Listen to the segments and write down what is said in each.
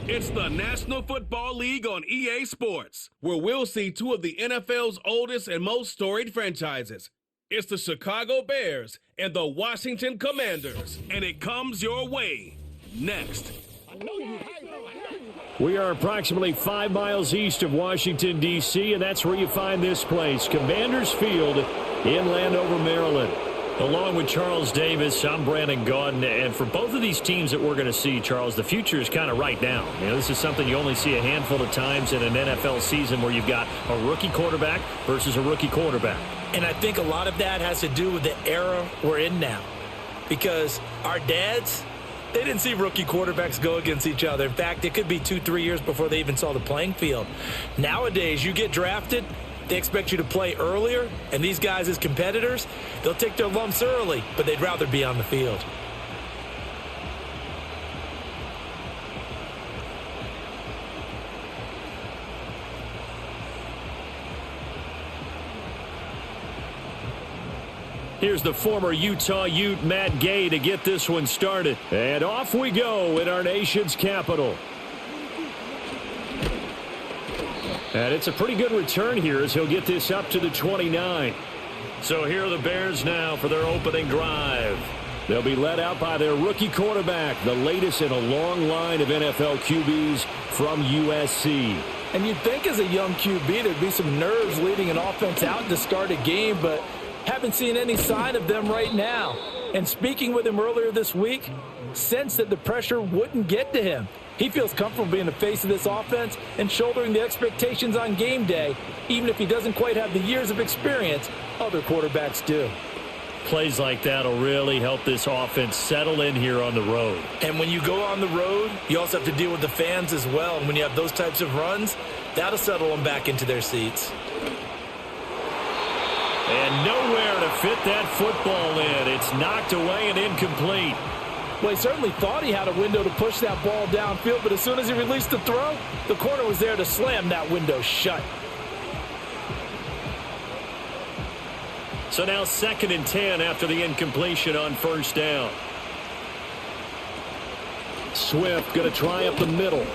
It's the National Football League on EA Sports, where we'll see two of the NFL's oldest and most storied franchises. It's the Chicago Bears and the Washington Commanders, and it comes your way next. We are approximately 5 miles east of Washington, D.C., and that's where you find this place, Commanders Field in Landover, Maryland. Along with Charles Davis, I'm Brandon Gaudin, and for both of these teams that we're going to see, Charles, the future is kind of right now. You know, this is something you only see a handful of times in an NFL season where you've got a rookie quarterback versus a rookie quarterback. And I think a lot of that has to do with the era we're in now. Because our dads, they didn't see rookie quarterbacks go against each other. In fact, it could be 2-3 years before they even saw the playing field. Nowadays, you get drafted, they expect you to play earlier, and these guys as competitors, they'll take their lumps early, but they'd rather be on the field. Here's the former Utah Ute, Matt Gay, to get this one started. And off we go in our nation's capital. And it's a pretty good return here as he'll get this up to the 29. So here are the Bears now for their opening drive. They'll be led out by their rookie quarterback, the latest in a long line of NFL QBs from USC. And you'd think as a young QB there'd be some nerves leading an offense out to start a game, but haven't seen any sign of them right now. And speaking with him earlier this week, sensed that the pressure wouldn't get to him. He feels comfortable being the face of this offense and shouldering the expectations on game day, even if he doesn't quite have the years of experience other quarterbacks do. Plays like that will really help this offense settle in here on the road. And when you go on the road, you also have to deal with the fans as well. And when you have those types of runs, that'll settle them back into their seats. And nowhere to fit that football in. It's knocked away and incomplete. Well, he certainly thought he had a window to push that ball downfield, but as soon as he released the throw, the corner was there to slam that window shut. So now 2nd and 10 after the incompletion on first down. Swift going to try up the middle.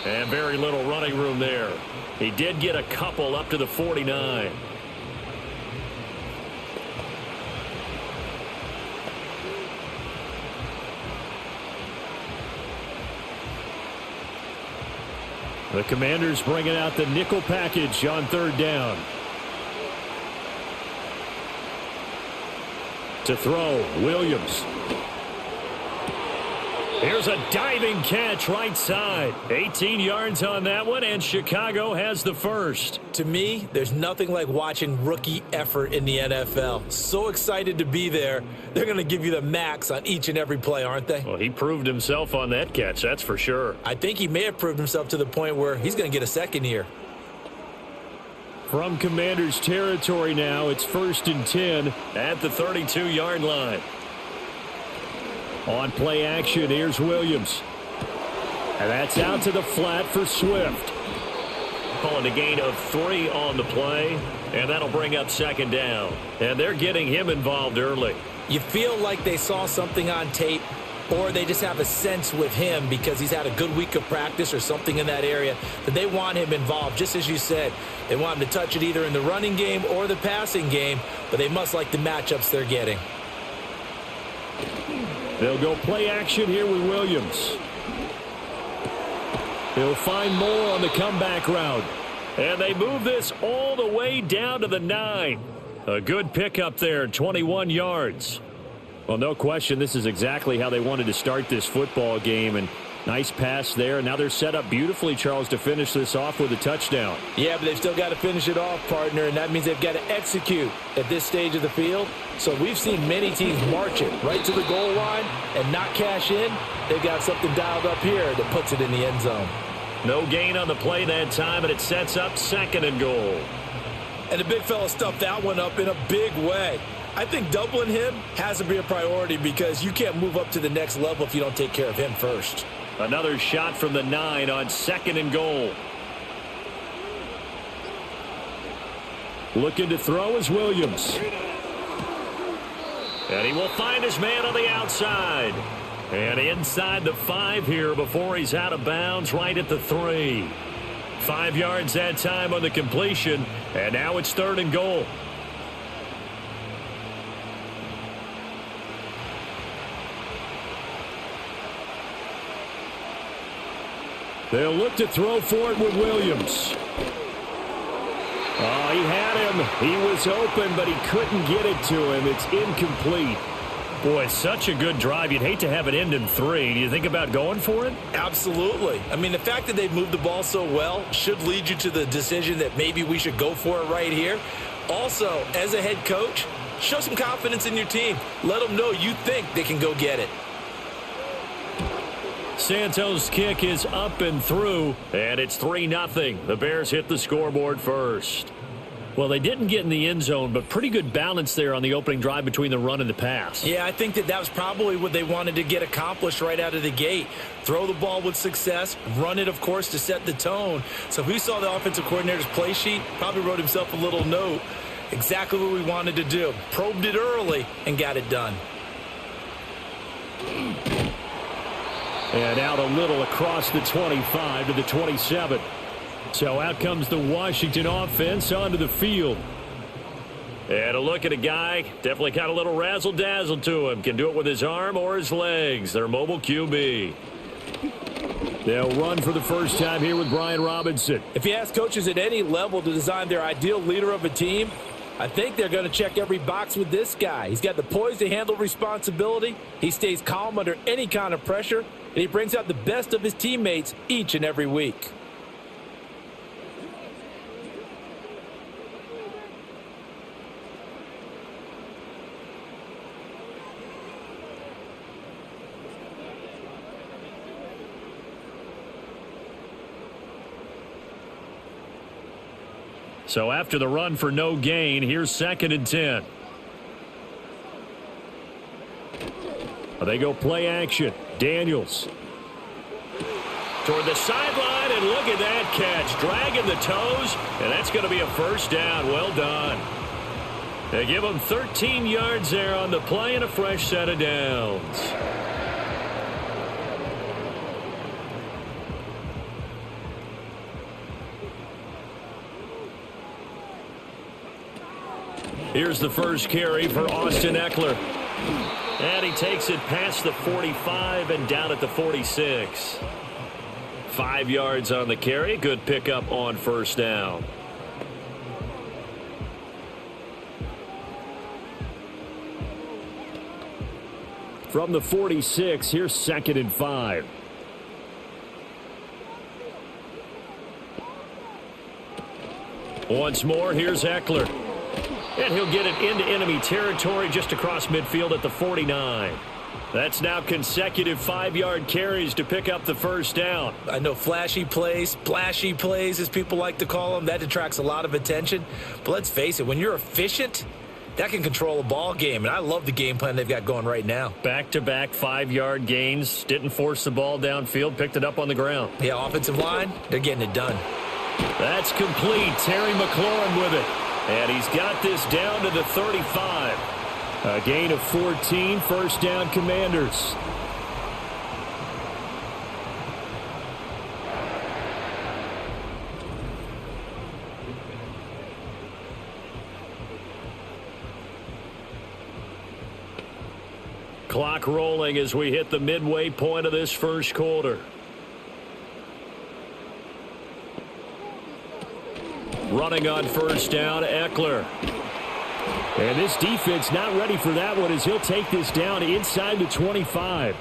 And very little running room there. He did get a couple up to the 49. The Commanders bringing out the nickel package on 3rd down. To throw, Williams. Here's a diving catch right side. 18 yards on that one, and Chicago has the first. To me, there's nothing like watching rookie effort in the NFL. So excited to be there. They're going to give you the max on each and every play, aren't they? Well, he proved himself on that catch, that's for sure. I think he may have proved himself to the point where he's going to get a second here. From Commanders territory now, it's 1st and 10 at the 32-yard line. On play action, here's Williams. And that's out to the flat for Swift. Calling a gain of 3 on the play, and that'll bring up 2nd down. And they're getting him involved early. You feel like they saw something on tape, or they just have a sense with him because he's had a good week of practice or something in that area that they want him involved. Just as you said, they want him to touch it either in the running game or the passing game, but they must like the matchups they're getting. They'll go play action here with Williams. He'll find more on the comeback route. And they move this all the way down to the 9. A good pickup there, 21 yards. Well, no question, this is exactly how they wanted to start this football game. And nice pass there. Now they're set up beautifully, Charles, to finish this off with a touchdown. Yeah, but they've still got to finish it off, partner, and that means they've got to execute at this stage of the field. So we've seen many teams march it right to the goal line and not cash in. They've got something dialed up here that puts it in the end zone. No gain on the play that time, and it sets up 2nd and goal. And the big fella stuffed that one up in a big way. I think doubling him has to be a priority because you can't move up to the next level if you don't take care of him first. Another shot from the 9 on 2nd and goal. Looking to throw is Williams. And he will find his man on the outside. And inside the 5 here before he's out of bounds, right at the 3. 5 yards that time on the completion, and now it's 3rd and goal. They'll look to throw for it with Williams. Oh, he had him. He was open, but he couldn't get it to him. It's incomplete. Boy, such a good drive. You'd hate to have it end in 3. Do you think about going for it? Absolutely. I mean, the fact that they've moved the ball so well should lead you to the decision that maybe we should go for it right here. Also, as a head coach, show some confidence in your team. Let them know you think they can go get it. Santos' kick is up and through, and it's 3-0. The Bears hit the scoreboard first. Well, they didn't get in the end zone, but pretty good balance there on the opening drive between the run and the pass. Yeah, I think that was probably what they wanted to get accomplished right out of the gate. Throw the ball with success, run it, of course, to set the tone. So if we saw the offensive coordinator's play sheet, probably wrote himself a little note. Exactly what we wanted to do. Probed it early and got it done. And out a little across the 25 to the 27. So out comes the Washington offense onto the field. And a look at a guy, definitely got a little razzle-dazzle to him. Can do it with his arm or his legs. Their mobile QB. They'll run for the first time here with Brian Robinson. If you ask coaches at any level to design their ideal leader of a team, I think they're going to check every box with this guy. He's got the poise to handle responsibility. He stays calm under any kind of pressure, and he brings out the best of his teammates each and every week. So after the run for no gain, here's 2nd and 10. They go play action. Daniels. Toward the sideline, and look at that catch. Dragging the toes, and that's going to be a first down. Well done. They give him 13 yards there on the play and a fresh set of downs. Here's the first carry for Austin Eckler. And he takes it past the 45 and down at the 46. 5 yards on the carry. Good pickup on first down. From the 46, here's 2nd and 5. Once more, here's Eckler. And he'll get it into enemy territory just across midfield at the 49. That's now consecutive 5-yard carries to pick up the first down. I know flashy plays, splashy plays, as people like to call them, that attracts a lot of attention. But let's face it, when you're efficient, that can control a ball game. And I love the game plan they've got going right now. Back-to-back 5-yard gains. Didn't force the ball downfield. Picked it up on the ground. Yeah, offensive line, they're getting it done. That's complete. Terry McLaurin with it. And he's got this down to the 35. A gain of 14, first down Commanders. Clock rolling as we hit the midway point of this first quarter. Running on first down, Eckler. And this defense not ready for that one as he'll take this down inside the 25.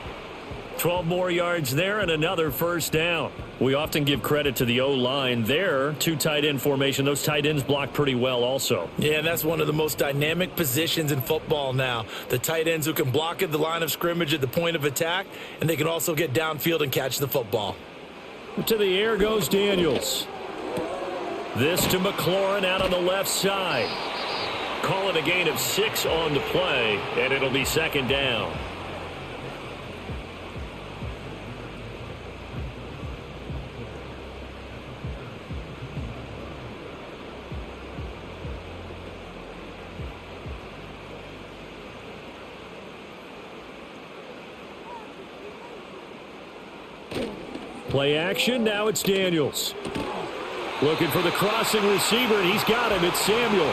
12 more yards there and another first down. We often give credit to the O-line there. 2 tight end formation. Those tight ends block pretty well also. Yeah, that's one of the most dynamic positions in football now. The tight ends who can block at the line of scrimmage at the point of attack, and they can also get downfield and catch the football. To the air goes Daniels. This to McLaurin out on the left side. Call it a gain of 6 on the play, and it'll be second down. Play action. Now it's Daniels. Looking for the crossing receiver, and he's got him. It's Samuel.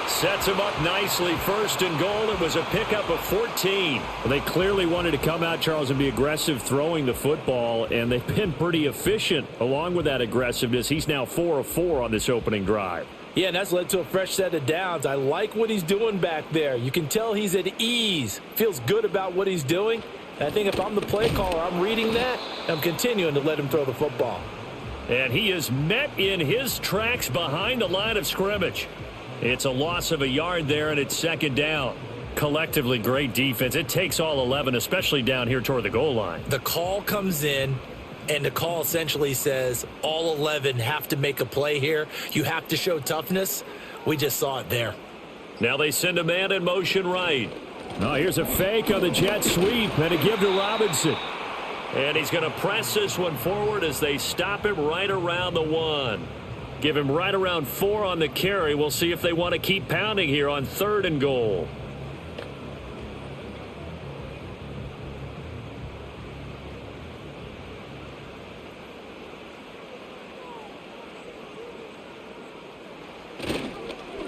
Sets him up nicely. 1st and goal. It was a pickup of 14. Well, they clearly wanted to come out, Charles, and be aggressive throwing the football, and they've been pretty efficient along with that aggressiveness. He's now 4 of 4 on this opening drive. Yeah, and that's led to a fresh set of downs. I like what he's doing back there. You can tell he's at ease. Feels good about what he's doing. And I think if I'm the play caller, I'm reading that, and I'm continuing to let him throw the football. And he is met in his tracks behind the line of scrimmage. It's a loss of a yard there, and it's 2nd down. Collectively, great defense. It takes all 11, especially down here toward the goal line. The call comes in, and the call essentially says all 11 have to make a play here. You have to show toughness. We just saw it there. Now they send a man in motion right. Oh, here's a fake on the jet sweep, and a give to Robinson. And he's going to press this one forward as they stop him right around the 1. Give him right around 4 on the carry. We'll see if they want to keep pounding here on 3rd and goal.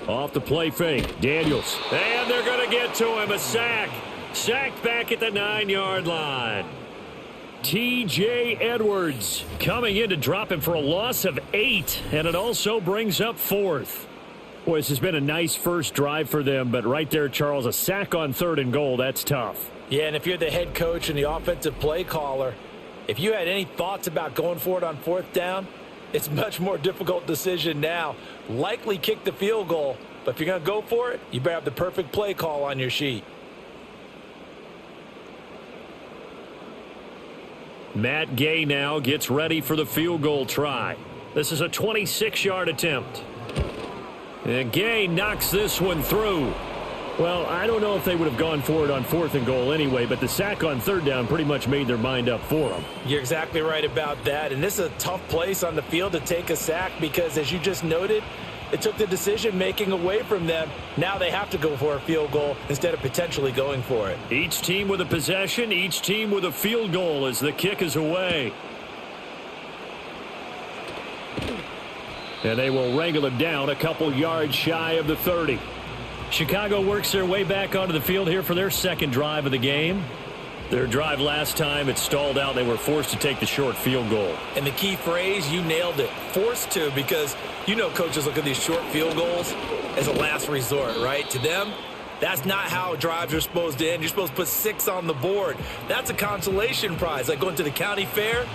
Off the play fake, Daniels. And they're going to get to him. A sack. Sacked back at the 9-yard line. T.J. Edwards coming in to drop him for a loss of 8, and it also brings up 4th. Boy, this has been a nice first drive for them, but right there, Charles, a sack on 3rd and goal, that's tough. Yeah, and if you're the head coach and the offensive play caller, if you had any thoughts about going for it on 4th down, it's a much more difficult decision now. Likely kick the field goal, but if you're going to go for it, you better have the perfect play call on your sheet. Matt Gay now gets ready for the field goal try. This is a 26-yard attempt. And Gay knocks this one through. Well, I don't know if they would have gone for it on 4th and goal anyway, but the sack on 3rd down pretty much made their mind up for them. You're exactly right about that. And this is a tough place on the field to take a sack because, as you just noted, it took the decision-making away from them. Now they have to go for a field goal instead of potentially going for it. Each team with a possession, each team with a field goal as the kick is away. And they will wrangle him down a couple yards shy of the 30. Chicago works their way back onto the field here for their 2nd drive of the game. Their drive last time, it stalled out. They were forced to take the short field goal. And the key phrase, you nailed it, forced to, because you know coaches look at these short field goals as a last resort, right? To them, that's not how drives are supposed to end. You're supposed to put 6 on the board. That's a consolation prize, like going to the county fair.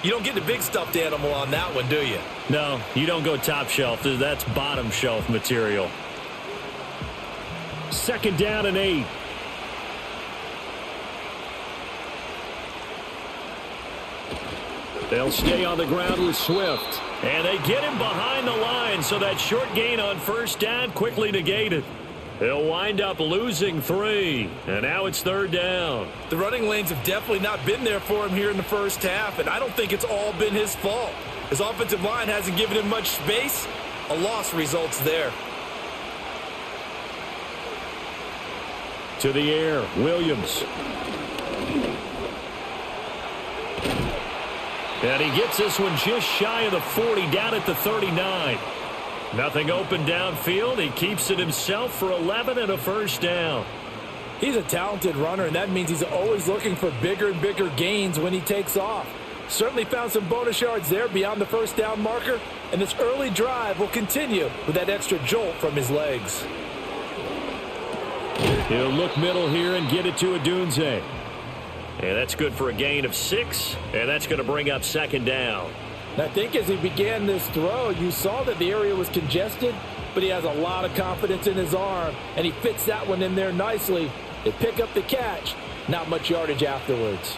You don't get the big stuffed animal on that one, do you? No, you don't go top shelf. That's bottom shelf material. 2nd down and 8. They'll stay on the ground with Swift. And they get him behind the line, so that short gain on 1st down quickly negated. They'll wind up losing 3, and now it's 3rd down. The running lanes have definitely not been there for him here in the first half, and I don't think it's all been his fault. His offensive line hasn't given him much space. A loss results there. To the air, Williams. And he gets this one just shy of the 40, down at the 39. Nothing open downfield. He keeps it himself for 11 and a 1st down. He's a talented runner, and that means he's always looking for bigger and bigger gains when he takes off. Certainly found some bonus yards there beyond the 1st down marker, and this early drive will continue with that extra jolt from his legs. He'll look middle here and get it to Odunze. And that's good for a gain of 6, and that's going to bring up 2nd down. And I think as he began this throw, you saw that the area was congested, but he has a lot of confidence in his arm, and he fits that one in there nicely. They pick up the catch, not much yardage afterwards.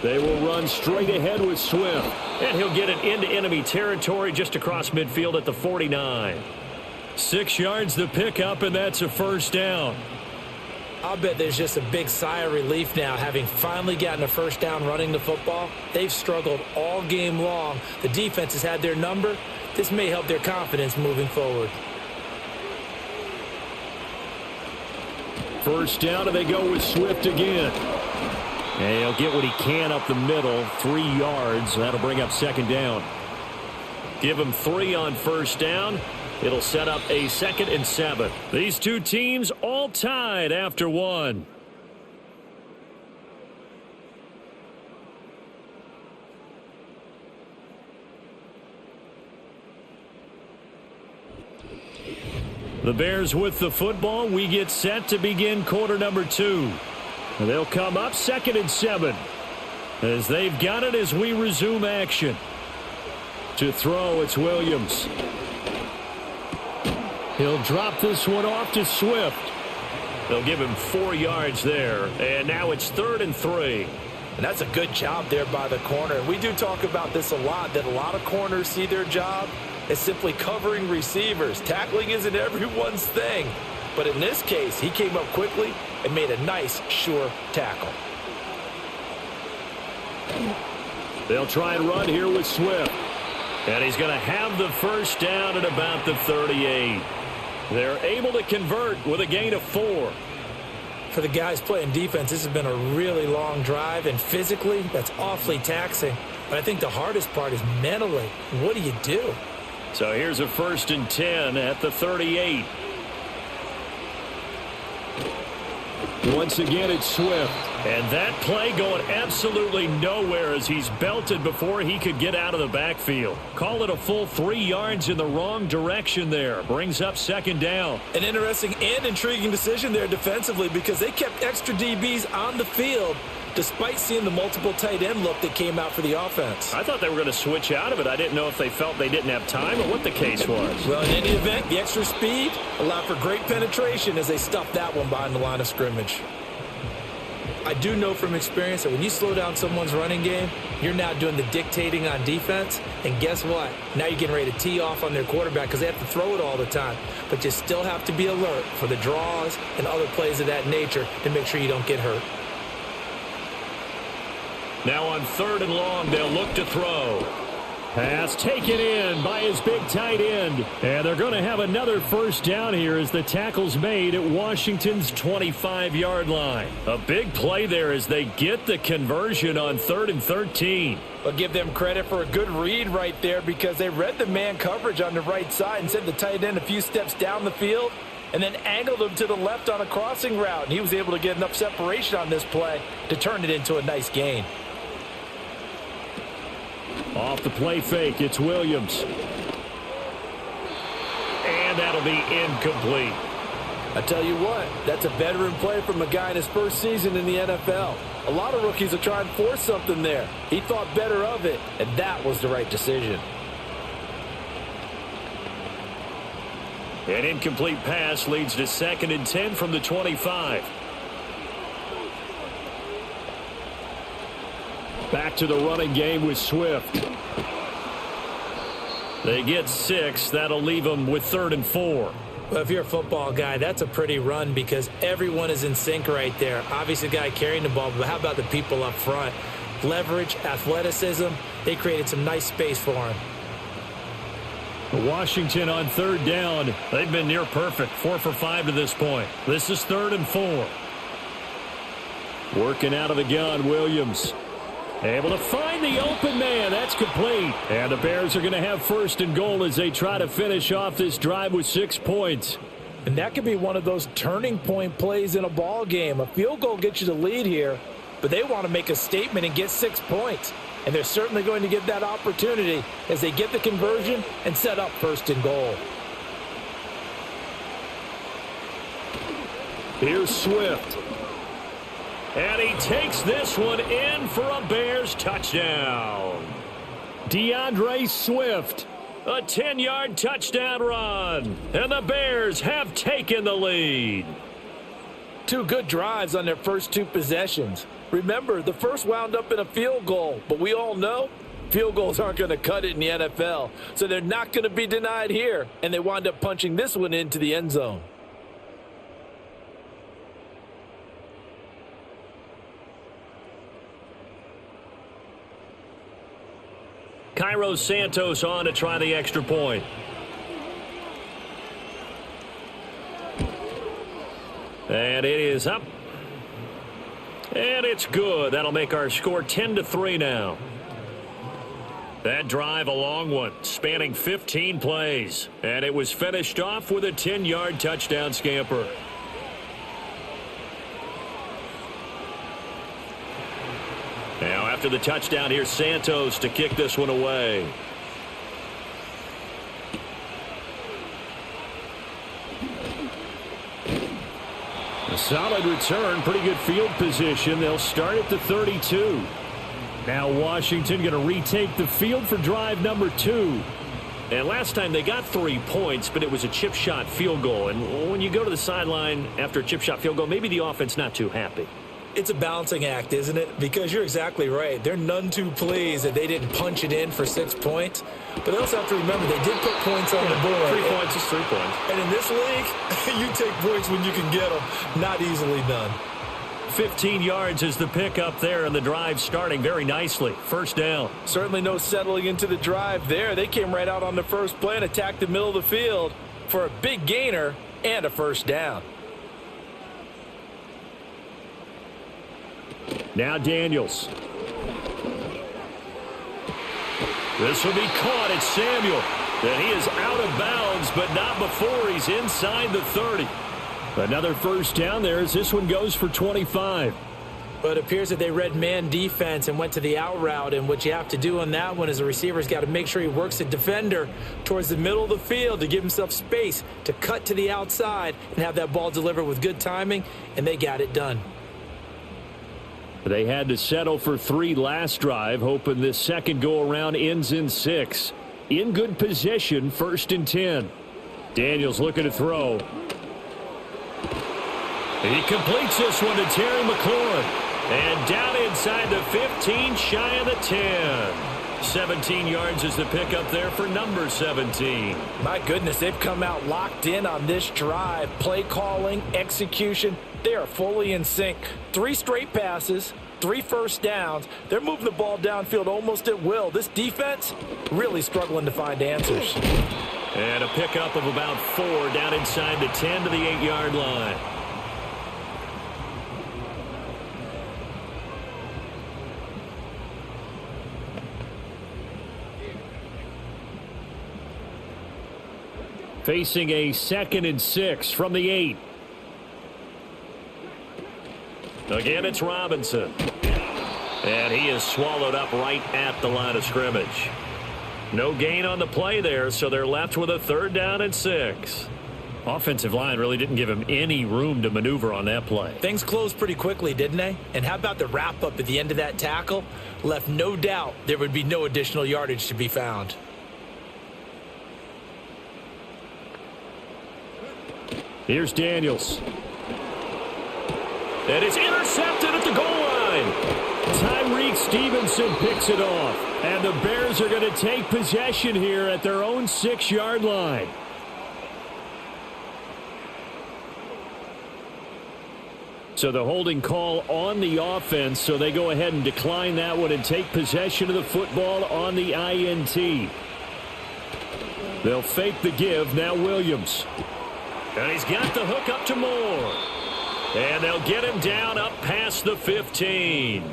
They will run straight ahead with Swift, and he'll get it into enemy territory just across midfield at the 49. 6 yards the pickup, and that's a 1st down. I'll bet there's just a big sigh of relief now, having finally gotten a 1st down running the football. They've struggled all game long. The defense has had their number. This may help their confidence moving forward. first down, and they go with Swift again. And he'll get what he can up the middle, 3 yards. That'll bring up second down. Give him 3 on first down. It'll set up a 2nd and 7. These two teams all tied after 1. The Bears with the football. We get set to begin quarter number 2. And they'll come up 2nd and 7 as they've got it as we resume action. To throw, it's Williams. He'll drop this one off to Swift. They'll give him 4 yards there. And now it's 3rd and 3. And that's a good job there by the corner. And we do talk about this a lot, that a lot of corners see their job as simply covering receivers. Tackling isn't everyone's thing. But in this case, he came up quickly and made a nice, sure tackle. They'll try and run here with Swift. And he's going to have the first down at about the 38. They're able to convert with a gain of 4. For the guys playing defense, this has been a really long drive, and physically, that's awfully taxing. But I think the hardest part is mentally. What do you do? So here's a 1st and 10 at the 38. Once again, it's Swift. And that play going absolutely nowhere as he's belted before he could get out of the backfield. Call it a full 3 yards in the wrong direction there. Brings up second down. An interesting and intriguing decision there defensively because they kept extra DBs on the field despite seeing the multiple tight end look that came out for the offense. I thought they were going to switch out of it. I didn't know if they felt they didn't have time or what the case was. Well, in any event, the extra speed allowed for great penetration as they stuffed that one behind the line of scrimmage. I do know from experience that when you slow down someone's running game, you're now doing the dictating on defense. And guess what? Now you're getting ready to tee off on their quarterback because they have to throw it all the time. But you still have to be alert for the draws and other plays of that nature to make sure you don't get hurt. Now on 3rd and long, they'll look to throw. Pass taken in by his big tight end. And they're going to have another first down here as the tackle's made at Washington's 25-yard line. A big play there as they get the conversion on 3rd and 13. I'll give them credit for a good read right there because they read the man coverage on the right side and sent the tight end a few steps down the field and then angled him to the left on a crossing route. And he was able to get enough separation on this play to turn it into a nice gain. Off the play fake, it's Williams. And that'll be incomplete. I tell you what, that's a veteran play from a guy in his first season in the NFL. A lot of rookies will try and force something there. He thought better of it, and that was the right decision. An incomplete pass leads to 2nd and 10 from the 25. Back to the running game with Swift. They get 6. That'll leave them with 3rd and 4. Well, if you're a football guy, that's a pretty run because everyone is in sync right there. Obviously, the guy carrying the ball, but how about the people up front? Leverage, athleticism, they created some nice space for him. Washington on 3rd down. They've been near perfect. 4 for 5 to this point. This is 3rd and 4. Working out of the gun, Williams. Able to find the open man. That's complete. And the Bears are going to have 1st and goal as they try to finish off this drive with 6 points. And that could be one of those turning point plays in a ball game. A field goal gets you the lead here, but they want to make a statement and get 6 points. And they're certainly going to get that opportunity as they get the conversion and set up 1st and goal. Here's Swift. And he takes this one in for a Bears touchdown. DeAndre Swift, a 10-yard touchdown run. And the Bears have taken the lead. 2 good drives on their first 2 possessions. Remember, the first wound up in a field goal, but we all know field goals aren't going to cut it in the NFL. So they're not going to be denied here, and they wind up punching this one into the end zone. Cairo Santos on to try the extra point. And it is up. And it's good. That'll make our score 10-3 now. That drive, a long one, spanning 15 plays. And it was finished off with a 10-yard touchdown scamper. Now, after the touchdown, here's Santos to kick this one away. A solid return, pretty good field position. They'll start at the 32. Now Washington going to retake the field for drive number 2. And last time they got 3 points, but it was a chip shot field goal. And when you go to the sideline after a chip shot field goal, maybe the offense not too happy. It's a balancing act, isn't it? Because you're exactly right. They're none too pleased that they didn't punch it in for 6 points. But they also have to remember they did put points on the board. 3 points is 3 points. And in this league, you take points when you can get them. Not easily done. 15 yards is the pickup there, and the drive starting very nicely. First down. Certainly no settling into the drive there. They came right out on the first play and attacked the middle of the field for a big gainer and a first down. Now Daniels. This will be caught. It's Samuel. And he is out of bounds, but not before he's inside the 30. Another first down there as this one goes for 25. But it appears that they read man defense and went to the out route. And what you have to do on that one is the receiver's got to make sure he works the defender towards the middle of the field to give himself space to cut to the outside and have that ball delivered with good timing. And they got it done. They had to settle for 3 last drive, hoping this second go-around ends in 6. In good position, 1st and 10. Daniels looking to throw. He completes this one to Terry McLaurin. And down inside the 15, shy of the 10. 17 yards is the pickup there for number 17. My goodness, they've come out locked in on this drive. Play calling, execution, they are fully in sync. 3 straight passes, 3 first downs. They're moving the ball downfield almost at will. This defense really struggling to find answers. And a pickup of about 4 down inside the 10 to the 8-yard line. Facing a 2nd and 6 from the 8. Again, it's Robinson. And he is swallowed up right at the line of scrimmage. No gain on the play there, so they're left with a 3rd down and 6. Offensive line really didn't give him any room to maneuver on that play. Things closed pretty quickly, didn't they? And how about the wrap-up at the end of that tackle? Left no doubt there would be no additional yardage to be found. Here's Daniels. And it's intercepted at the goal line. Tyreek Stevenson picks it off. And the Bears are going to take possession here at their own 6-yard line. So the holding call on the offense, so they go ahead and decline that one and take possession of the football on the INT. They'll fake the give. Now Williams. And he's got the hook up to Moore. And they'll get him down up past the 15.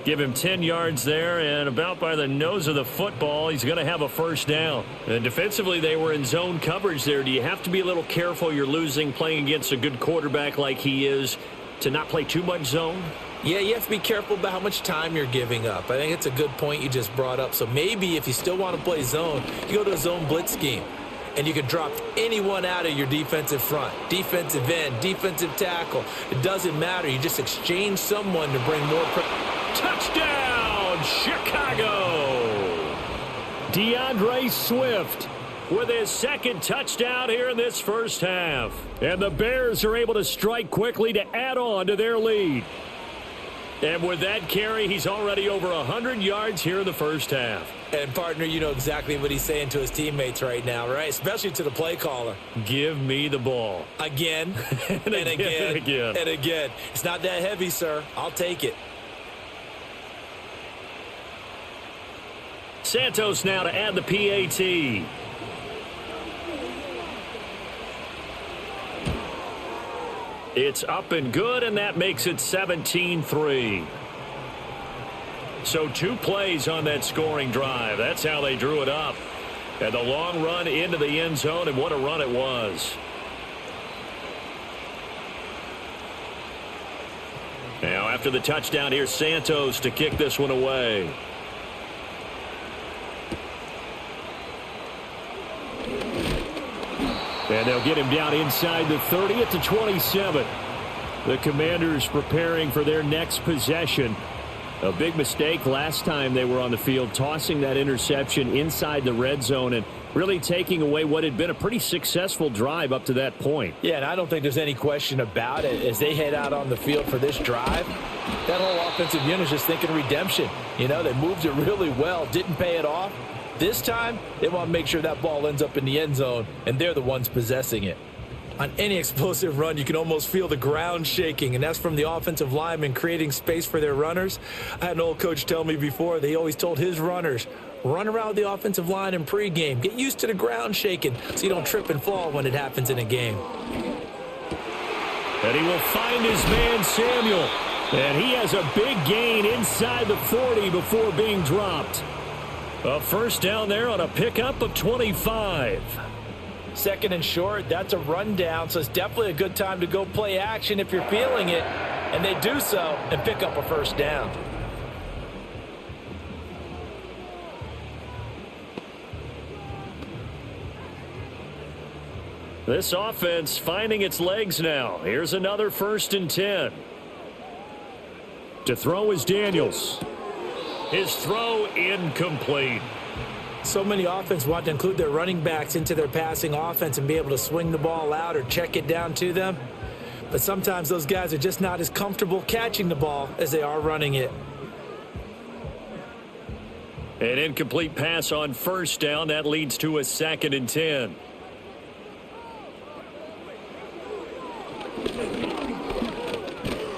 Give him 10 yards there, and about by the nose of the football, he's going to have a first down. And defensively, they were in zone coverage there. Do you have to be a little careful? You're losing, playing against a good quarterback like he is, to not play too much zone? Yeah, you have to be careful about how much time you're giving up. I think it's a good point you just brought up. So maybe if you still want to play zone, you go to a zone blitz scheme. And you can drop anyone out of your defensive front. Defensive end, defensive tackle. It doesn't matter. You just exchange someone to bring more touchdown, Chicago! DeAndre Swift with his 2nd touchdown here in this first half. And the Bears are able to strike quickly to add on to their lead. And with that carry, he's already over 100 yards here in the first half. And, partner, you know exactly what he's saying to his teammates right now, right? Especially to the play caller. Give me the ball. Again, and again. And again. It's not that heavy, sir. I'll take it. Santos now to add the PAT. It's up and good, and that makes it 17-3. So 2 plays on that scoring drive. That's how they drew it up. And the long run into the end zone, and what a run it was. Now, after the touchdown, here's Santos to kick this one away. And they'll get him down inside the 30 at the 27. The Commanders preparing for their next possession. A big mistake last time they were on the field, tossing that interception inside the red zone and really taking away what had been a pretty successful drive up to that point. Yeah, and I don't think there's any question about it. As they head out on the field for this drive, that whole offensive unit is just thinking redemption. You know, they moved it really well, didn't pay it off. This time, they want to make sure that ball ends up in the end zone, and they're the ones possessing it. On any explosive run, you can almost feel the ground shaking, and that's from the offensive linemen creating space for their runners. I had an old coach tell me before, they always told his runners, run around the offensive line in pregame. Get used to the ground shaking so you don't trip and fall when it happens in a game. And he will find his man, Samuel. And he has a big gain inside the 40 before being dropped. A first down there on a pickup of 25. Second and short, that's a rundown, so it's definitely a good time to go play action if you're feeling it. And they do so and pick up a first down. This offense finding its legs now. Here's another 1st and 10. To throw is Daniels. His throw incomplete. So many offenses want to include their running backs into their passing offense and be able to swing the ball out or check it down to them. But sometimes those guys are just not as comfortable catching the ball as they are running it. An incomplete pass on first down. That leads to a 2nd and 10.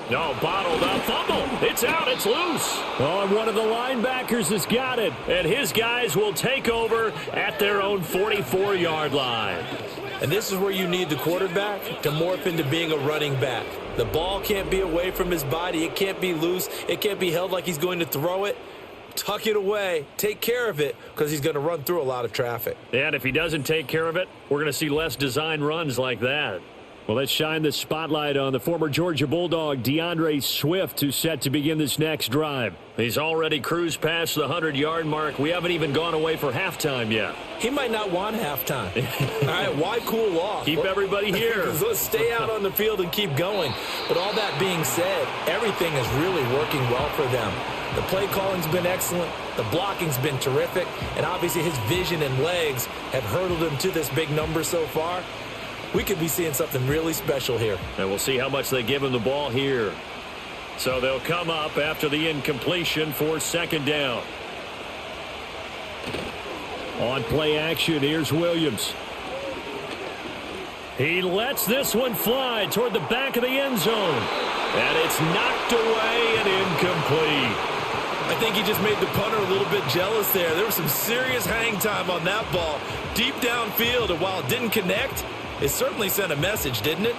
No, bottled up, fumble. It's out, it's loose. Oh, and one of the linebackers has got it. And his guys will take over at their own 44-yard line. And this is where you need the quarterback to morph into being a running back. The ball can't be away from his body. It can't be loose. It can't be held like he's going to throw it. Tuck it away. Take care of it because he's going to run through a lot of traffic. And if he doesn't take care of it, we're going to see less design runs like that. Well, let's shine the spotlight on the former Georgia Bulldog, DeAndre Swift, who's set to begin this next drive. He's already cruised past the 100-yard mark. We haven't even gone away for halftime yet. He might not want halftime. All right, why cool off? Keep everybody here. Let's stay out on the field and keep going. But all that being said, everything is really working well for them. The play calling's been excellent. The blocking's been terrific. And obviously his vision and legs have hurdled him to this big number so far. We could be seeing something really special here. And we'll see how much they give him the ball here. So they'll come up after the incompletion for 2nd down. On play action, here's Williams. He lets this one fly toward the back of the end zone. And it's knocked away and incomplete. I think he just made the punter a little bit jealous there. There was some serious hang time on that ball. Deep downfield, and while it didn't connect, it certainly sent a message, didn't it?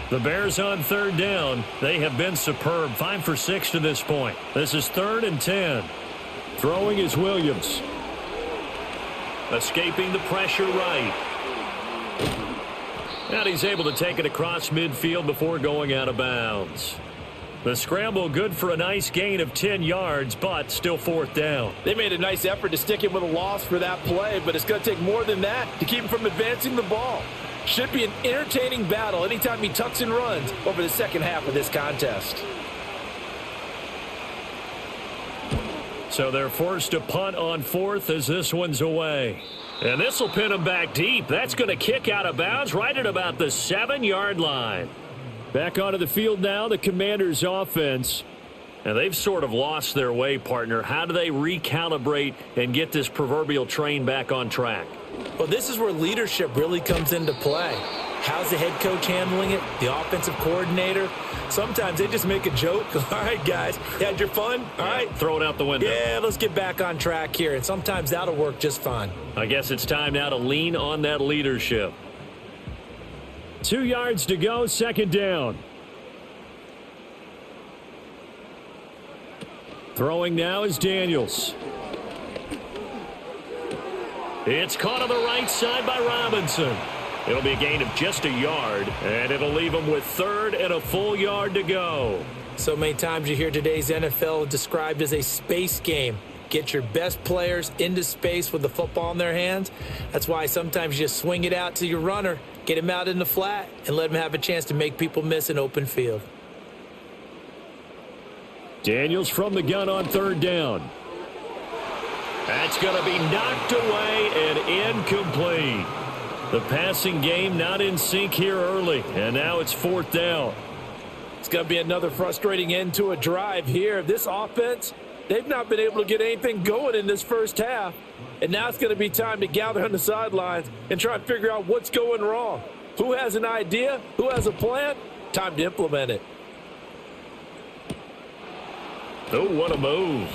The Bears on 3rd down. They have been superb. 5 for 6 to this point. This is 3rd and 10. Throwing is Williams. Escaping the pressure right. And he's able to take it across midfield before going out of bounds. The scramble good for a nice gain of 10 yards, but still 4th down. They made a nice effort to stick him with a loss for that play, but it's going to take more than that to keep him from advancing the ball. Should be an entertaining battle anytime he tucks and runs over the second half of this contest. So they're forced to punt on 4th as this one's away. And this will pin him back deep. That's going to kick out of bounds right at about the 7-yard line. Back onto the field now, the Commanders' offense. And they've sort of lost their way, partner. How do they recalibrate and get this proverbial train back on track? Well, this is where leadership really comes into play. How's the head coach handling it? The offensive coordinator? Sometimes they just make a joke. All right, guys, you had your fun? All right. Throw it out the window. Yeah, let's get back on track here. And sometimes that'll work just fine. I guess it's time now to lean on that leadership. 2 yards to go, second down. Throwing now is Daniels. It's caught on the right side by Robinson. It'll be a gain of just a yard, and it'll leave him with 3rd and a full yard to go. So many times you hear today's NFL described as a space game. Get your best players into space with the football in their hands. That's why sometimes you just swing it out to your runner, get him out in the flat, and let him have a chance to make people miss an open field. Daniels from the gun on 3rd down. That's going to be knocked away and incomplete. The passing game not in sync here early, and now it's 4th down. It's going to be another frustrating end to a drive here. This offense, they've not been able to get anything going in this first half. And now it's going to be time to gather on the sidelines and try and figure out what's going wrong. Who has an idea? Who has a plan? Time to implement it. Oh, what a move.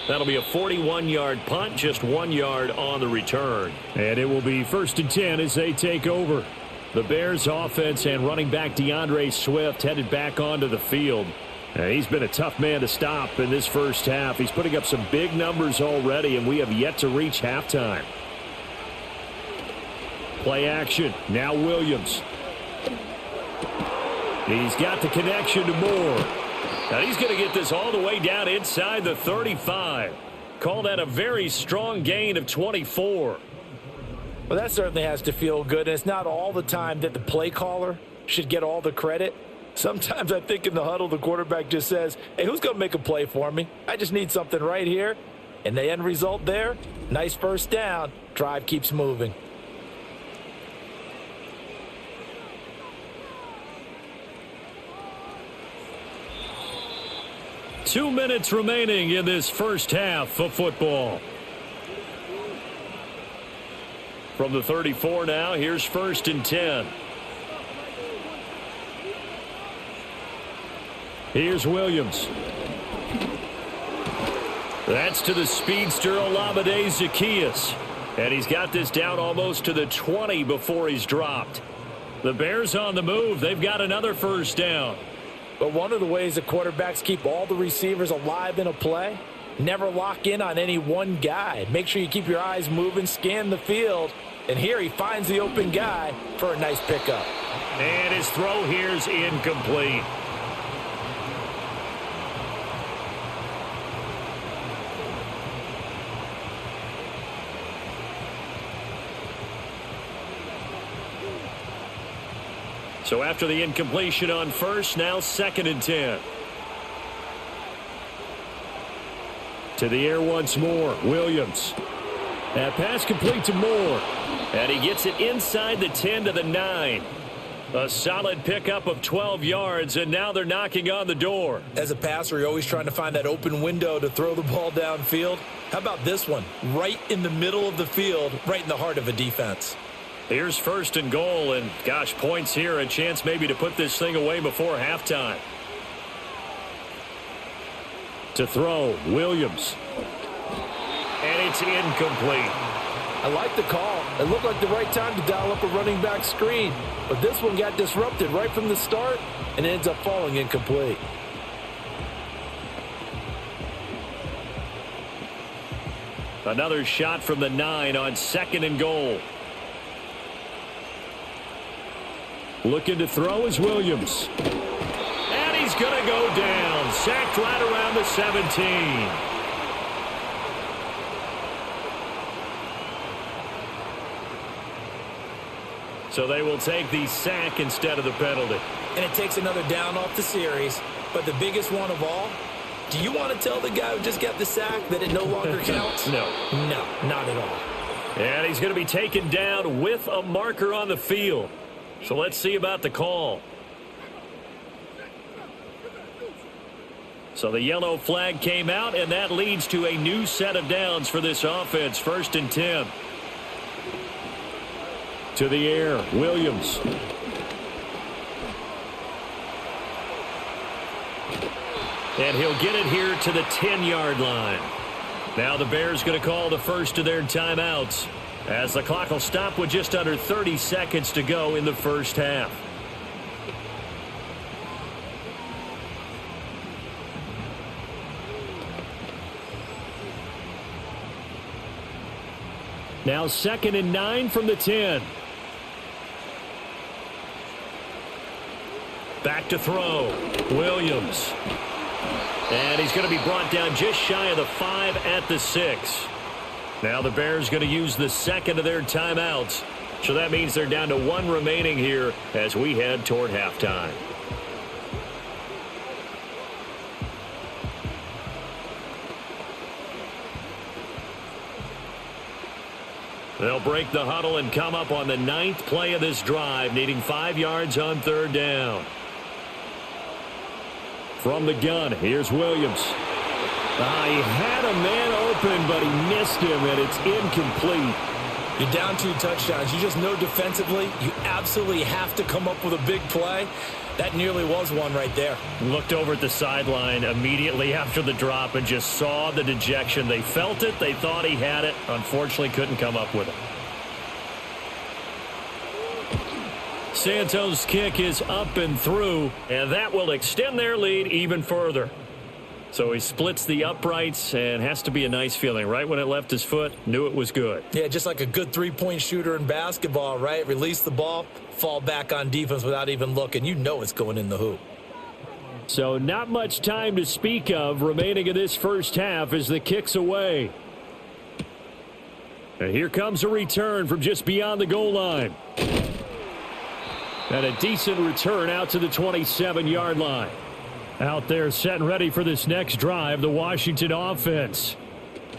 That'll be a 41-yard punt, just 1 yard on the return. And it will be 1st and 10 as they take over. The Bears offense and running back DeAndre Swift headed back onto the field. And he's been a tough man to stop in this first half. He's putting up some big numbers already, and we have yet to reach halftime. Play action. Now Williams. He's got the connection to Moore. Now he's going to get this all the way down inside the 35. Called that a very strong gain of 24. Well, that certainly has to feel good. And it's not all the time that the play caller should get all the credit. Sometimes I think in the huddle, the quarterback just says, hey, who's going to make a play for me? I just need something right here. And the end result there, nice first down. Drive keeps moving. Two minutes remaining in this first half of football. From the 34 now, here's 1st and 10. Here's Williams. That's to the speedster Olamide Zaccheaus. And he's got this down almost to the 20 before he's dropped. The Bears on the move. They've got another first down. But one of the ways that quarterbacks keep all the receivers alive in a play, never lock in on any one guy. Make sure you keep your eyes moving, scan the field. And here he finds the open guy for a nice pickup. And his throw here's incomplete. So after the incompletion on first, now 2nd and 10. To the air once more, Williams. That pass complete to Moore. And he gets it inside the 10 to the 9. A solid pickup of 12 yards, and now they're knocking on the door. As a passer, you're always trying to find that open window to throw the ball downfield. How about this one? Right in the middle of the field, right in the heart of a defense. Here's 1st and goal, and gosh, points here, a chance maybe to put this thing away before halftime. To throw, Williams. And it's incomplete. I like the call. It looked like the right time to dial up a running back screen, but this one got disrupted right from the start and ends up falling incomplete. Another shot from the 9 on 2nd and goal. Looking to throw is Williams. And he's going to go down. Sacked right around the 17. So they will take the sack instead of the penalty. And it takes another down off the series. But the biggest one of all, do you want to tell the guy who just got the sack that it no longer counts? No. No, not at all. And he's going to be taken down with a marker on the field. So let's see about the call. So the yellow flag came out, and that leads to a new set of downs for this offense. 1st and 10. To the air, Williams. And he'll get it here to the 10-yard line. Now the Bears going to call the first of their timeouts, as the clock will stop with just under 30 seconds to go in the first half. Now 2nd and 9 from the 10. Back to throw. Williams. And he's going to be brought down just shy of the 5 at the 6. Now the Bears going to use the second of their timeouts. So that means they're down to 1 remaining here as we head toward halftime. They'll break the huddle and come up on the 9th play of this drive, needing 5 yards on 3rd down. From the gun, here's Williams. He had a man open, but he missed him, and it's incomplete. You're down 2 touchdowns. You just know defensively you absolutely have to come up with a big play. That nearly was one right there. Looked over at the sideline immediately after the drop and just saw the dejection. They felt it. They thought he had it. Unfortunately, couldn't come up with it. Santos' kick is up and through, and that will extend their lead even further. So he splits the uprights, and has to be a nice feeling. Right when it left his foot, knew it was good. Yeah, just like a good three-point shooter in basketball, right? Release the ball, fall back on defense without even looking. You know it's going in the hoop. So not much time to speak of remaining in this first half as the kick's away. And here comes a return from just beyond the goal line. And a decent return out to the 27-yard line. Out there set and ready for this next drive, the Washington offense.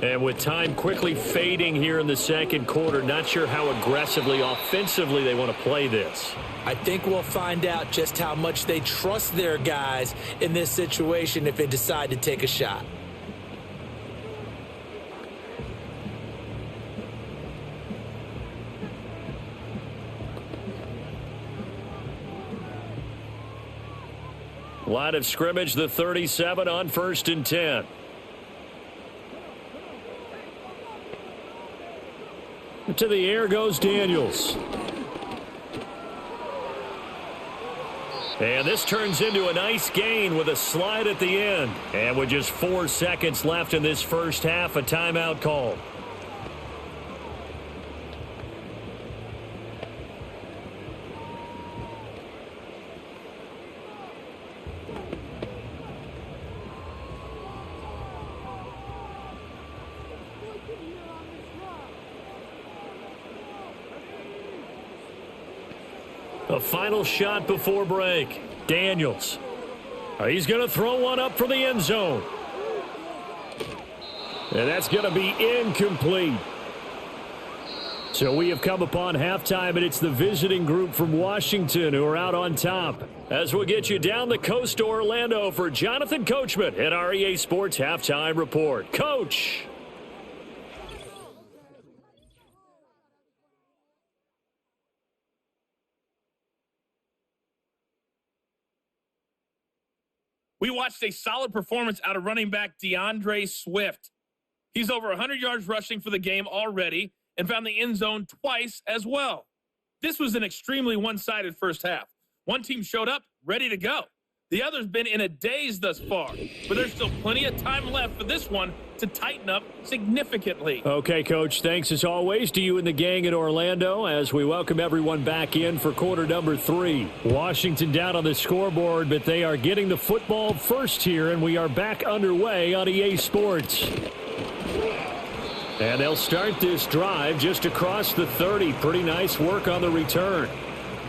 And with time quickly fading here in the second quarter, not sure how aggressively, offensively they want to play this. I think we'll find out just how much they trust their guys in this situation if they decide to take a shot. Line of scrimmage, the 37 on 1st and 10. To the air goes Daniels. And this turns into a nice gain with a slide at the end. And with just 4 seconds left in this first half, a timeout called. A final shot before break. Daniels. He's going to throw one up for the end zone. And that's going to be incomplete. So we have come upon halftime, and it's the visiting group from Washington who are out on top. As we'll get you down the coast to Orlando for Jonathan Coachman at our EA Sports Halftime Report. Coach. We watched a solid performance out of running back DeAndre Swift. He's over 100 yards rushing for the game already and found the end zone twice as well. This was an extremely one-sided first half. One team showed up ready to go. The other's been in a daze thus far, but there's still plenty of time left for this one to tighten up significantly. Okay, Coach, thanks as always to you and the gang in Orlando as we welcome everyone back in for quarter number 3. Washington down on the scoreboard, but they are getting the football first here, and we are back underway on EA Sports. And they'll start this drive just across the 30. Pretty nice work on the return.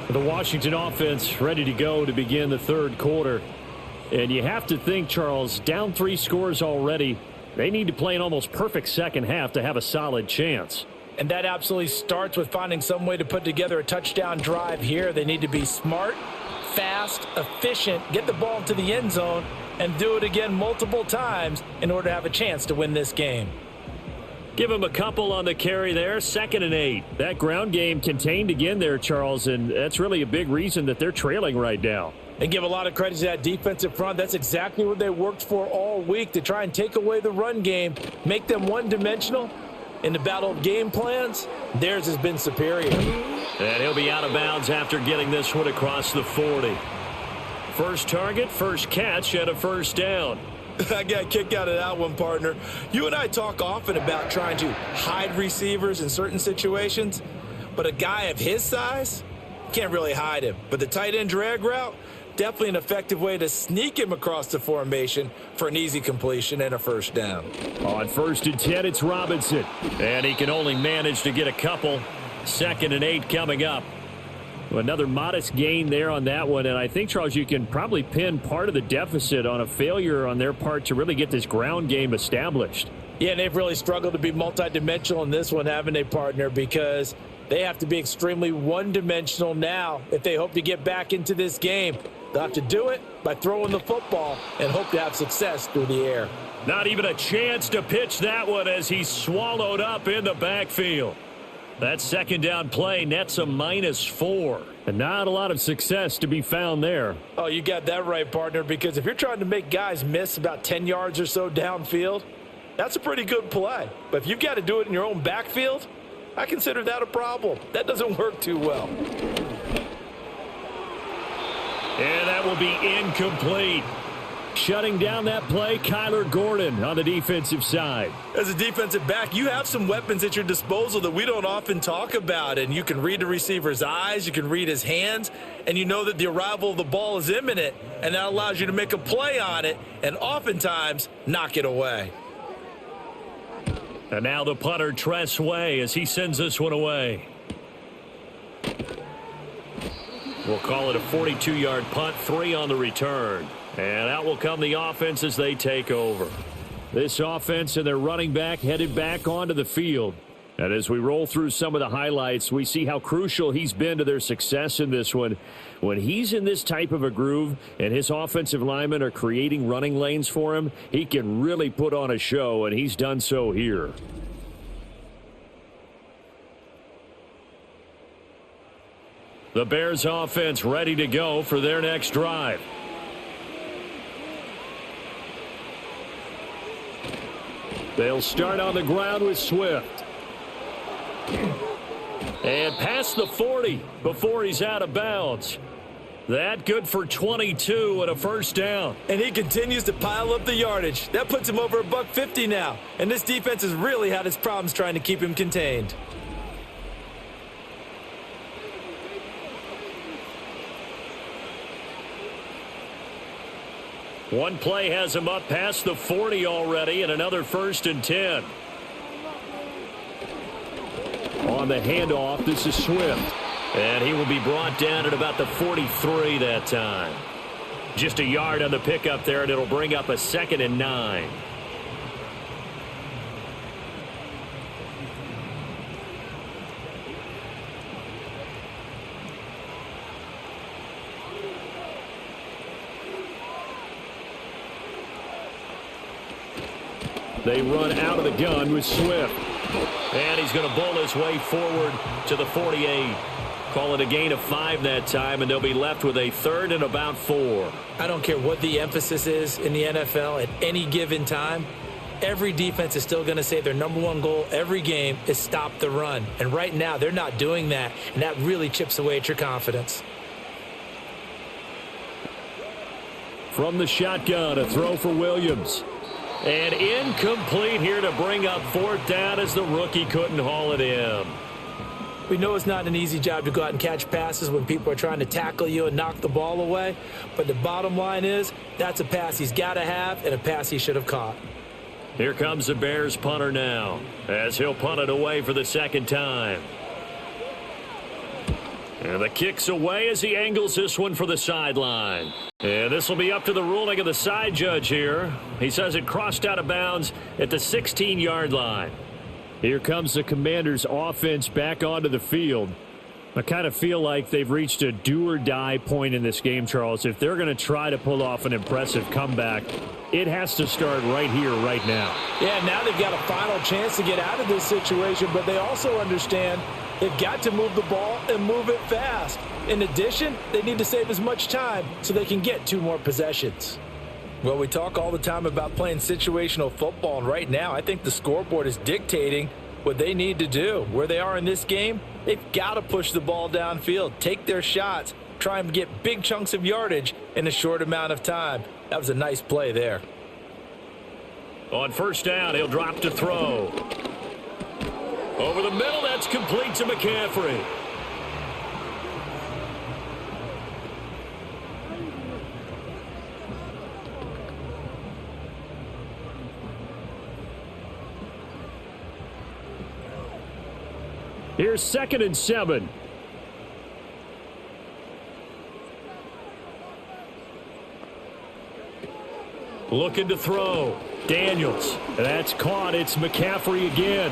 The Washington offense ready to go to begin the third quarter. And you have to think, Charles, down 3 scores already. They need to play an almost perfect second half to have a solid chance. And that absolutely starts with finding some way to put together a touchdown drive here. They need to be smart, fast, efficient, get the ball to the end zone, and do it again multiple times in order to have a chance to win this game. Give him a couple on the carry there, 2nd and 8. That ground game contained again there, Charles, and that's really a big reason that they're trailing right now. And give a lot of credit to that defensive front. That's exactly what they worked for all week, to try and take away the run game, make them one-dimensional. In the battle of game plans, theirs has been superior. And he'll be out of bounds after getting this one across the 40. First target, first catch, and a first down. I got a kick out of that one, partner. You and I talk often about trying to hide receivers in certain situations, but a guy of his size can't really hide him. But the tight end drag route, definitely an effective way to sneak him across the formation for an easy completion and a first down. On 1st and 10, it's Robinson, and he can only manage to get a couple. 2nd and 8 coming up. Another modest gain there on that one, and I think, Charles, you can probably pin part of the deficit on a failure on their part to really get this ground game established. Yeah, and they've really struggled to be multidimensional in this one, haven't they, partner? Because they have to be extremely one-dimensional now if they hope to get back into this game. They'll have to do it by throwing the football and hope to have success through the air. Not even a chance to pitch that one as he's swallowed up in the backfield. That 2nd down play nets a -4. And not a lot of success to be found there. Oh, you got that right, partner, because if you're trying to make guys miss about 10 yards or so downfield, that's a pretty good play. But if you've got to do it in your own backfield, I consider that a problem. That doesn't work too well. And that will be incomplete. Shutting down that play, Kyler Gordon on the defensive side. As a defensive back, you have some weapons at your disposal that we don't often talk about. And you can read the receiver's eyes, you can read his hands, and you know that the arrival of the ball is imminent. And that allows you to make a play on it and oftentimes knock it away. And now the punter, Tress Way, as he sends this one away. We'll call it a 42-yard punt, 3 on the return. And out will come the offense as they take over. This offense and their running back headed back onto the field. And as we roll through some of the highlights, we see how crucial he's been to their success in this one. When he's in this type of a groove and his offensive linemen are creating running lanes for him, he can really put on a show, and he's done so here. The Bears offense ready to go for their next drive. They'll start on the ground with Swift. And past the 40 before he's out of bounds. That good for 22 and a first down. And he continues to pile up the yardage. That puts him over $150 now. And this defense has really had its problems trying to keep him contained. One play has him up past the 40 already, and another 1st and 10. On the handoff, this is Swift. And he will be brought down at about the 43 that time. Just a yard on the pickup there, and it'll bring up a 2nd and 9. They run out of the gun with Swift. And he's going to bowl his way forward to the 48. Call it a gain of 5 that time, and they'll be left with a 3rd and about 4. I don't care what the emphasis is in the NFL at any given time. Every defense is still going to say their #1 goal every game is stop the run. And right now, they're not doing that, and that really chips away at your confidence. From the shotgun, a throw for Williams. And incomplete here to bring up 4th down as the rookie couldn't haul it in. We know it's not an easy job to go out and catch passes when people are trying to tackle you and knock the ball away. But the bottom line is that's a pass he's got to have and a pass he should have caught. Here comes the Bears punter now as he'll punt it away for the 2nd time. And the kick's away as he angles this one for the sideline. And this will be up to the ruling of the side judge here. He says it crossed out of bounds at the 16-yard line. Here comes the Commanders' offense back onto the field. I kind of feel like they've reached a do-or-die point in this game, Charles. If they're going to try to pull off an impressive comeback, it has to start right here, right now. Yeah, now they've got a final chance to get out of this situation, but they also understand they've got to move the ball and move it fast. In addition, they need to save as much time so they can get 2 more possessions. Well, we talk all the time about playing situational football, and right now I think the scoreboard is dictating what they need to do. Where they are in this game, they've got to push the ball downfield, take their shots, try and get big chunks of yardage in a short amount of time. That was a nice play there. On first down, he'll drop to throw. Over the middle, that's complete to McCaffrey. Here's 2nd and 7. Looking to throw. Daniels. That's caught. It's McCaffrey again.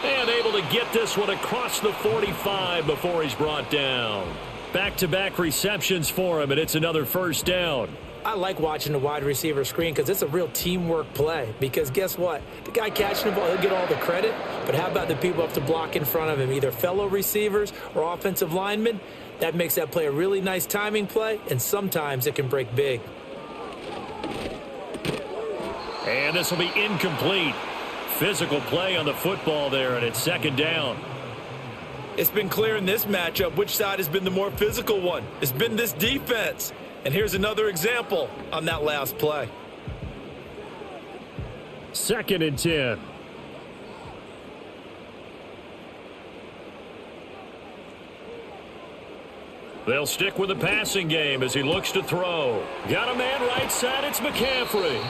And able to get this one across the 45 before he's brought down. Back-to-back receptions for him, and it's another first down. I like watching the wide receiver screen because it's a real teamwork play. Because guess what? The guy catching the ball, he'll get all the credit. But how about the people up to block in front of him, either fellow receivers or offensive linemen? That makes that play a really nice timing play, and sometimes it can break big. And this will be incomplete. Physical play on the football there, and it's 2nd down. It's been clear in this matchup which side has been the more physical one. It's been this defense. And here's another example on that last play. 2nd and 10. They'll stick with the passing game as he looks to throw. Got a man right side. It's McCaffrey.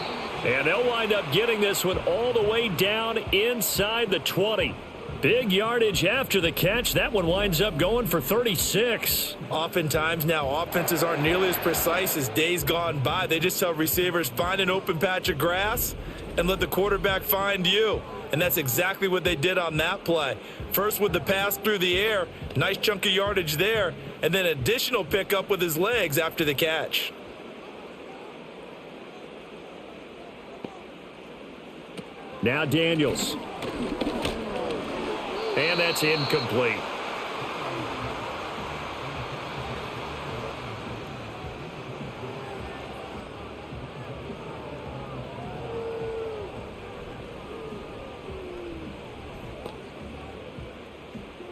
And they'll wind up getting this one all the way down inside the 20. Big yardage after the catch. That one winds up going for 36. Oftentimes now offenses aren't nearly as precise as days gone by. They just tell receivers, find an open patch of grass and let the quarterback find you. And that's exactly what they did on that play. First with the pass through the air, nice chunk of yardage there, and then additional pickup with his legs after the catch. Now Daniels. And that's incomplete.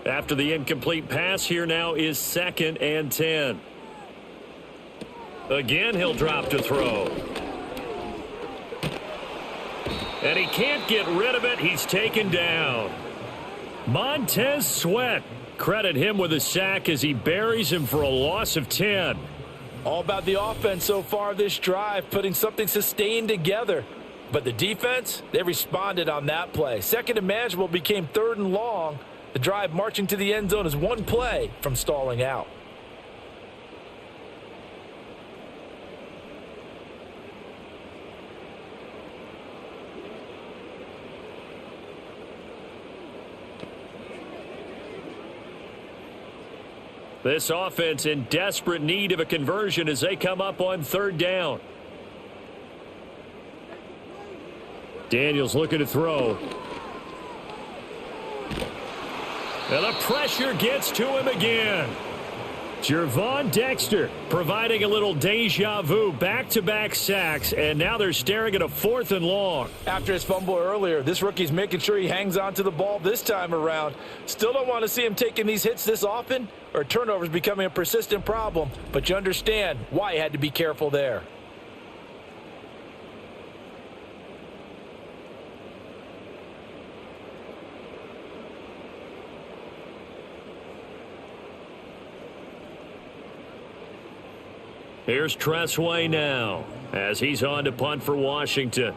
After the incomplete pass, here now is 2nd and 10. Again, he'll drop to throw. And he can't get rid of it. He's taken down. Montez Sweat. Credit him with a sack as he buries him for a loss of 10. All about the offense so far this drive, putting something sustained together. But the defense, they responded on that play. 2nd and manageable became 3rd and long. The drive marching to the end zone is one play from stalling out. This offense in desperate need of a conversion as they come up on 3rd down. Daniels looking to throw. And the pressure gets to him again. Gervon Dexter providing a little deja vu, back-to-back sacks, and now they're staring at a 4th and long. After his fumble earlier, this rookie's making sure he hangs on to the ball this time around. Still don't want to see him taking these hits this often, or turnovers becoming a persistent problem, but you understand why he had to be careful there. Here's Tressway now as he's on to punt for Washington.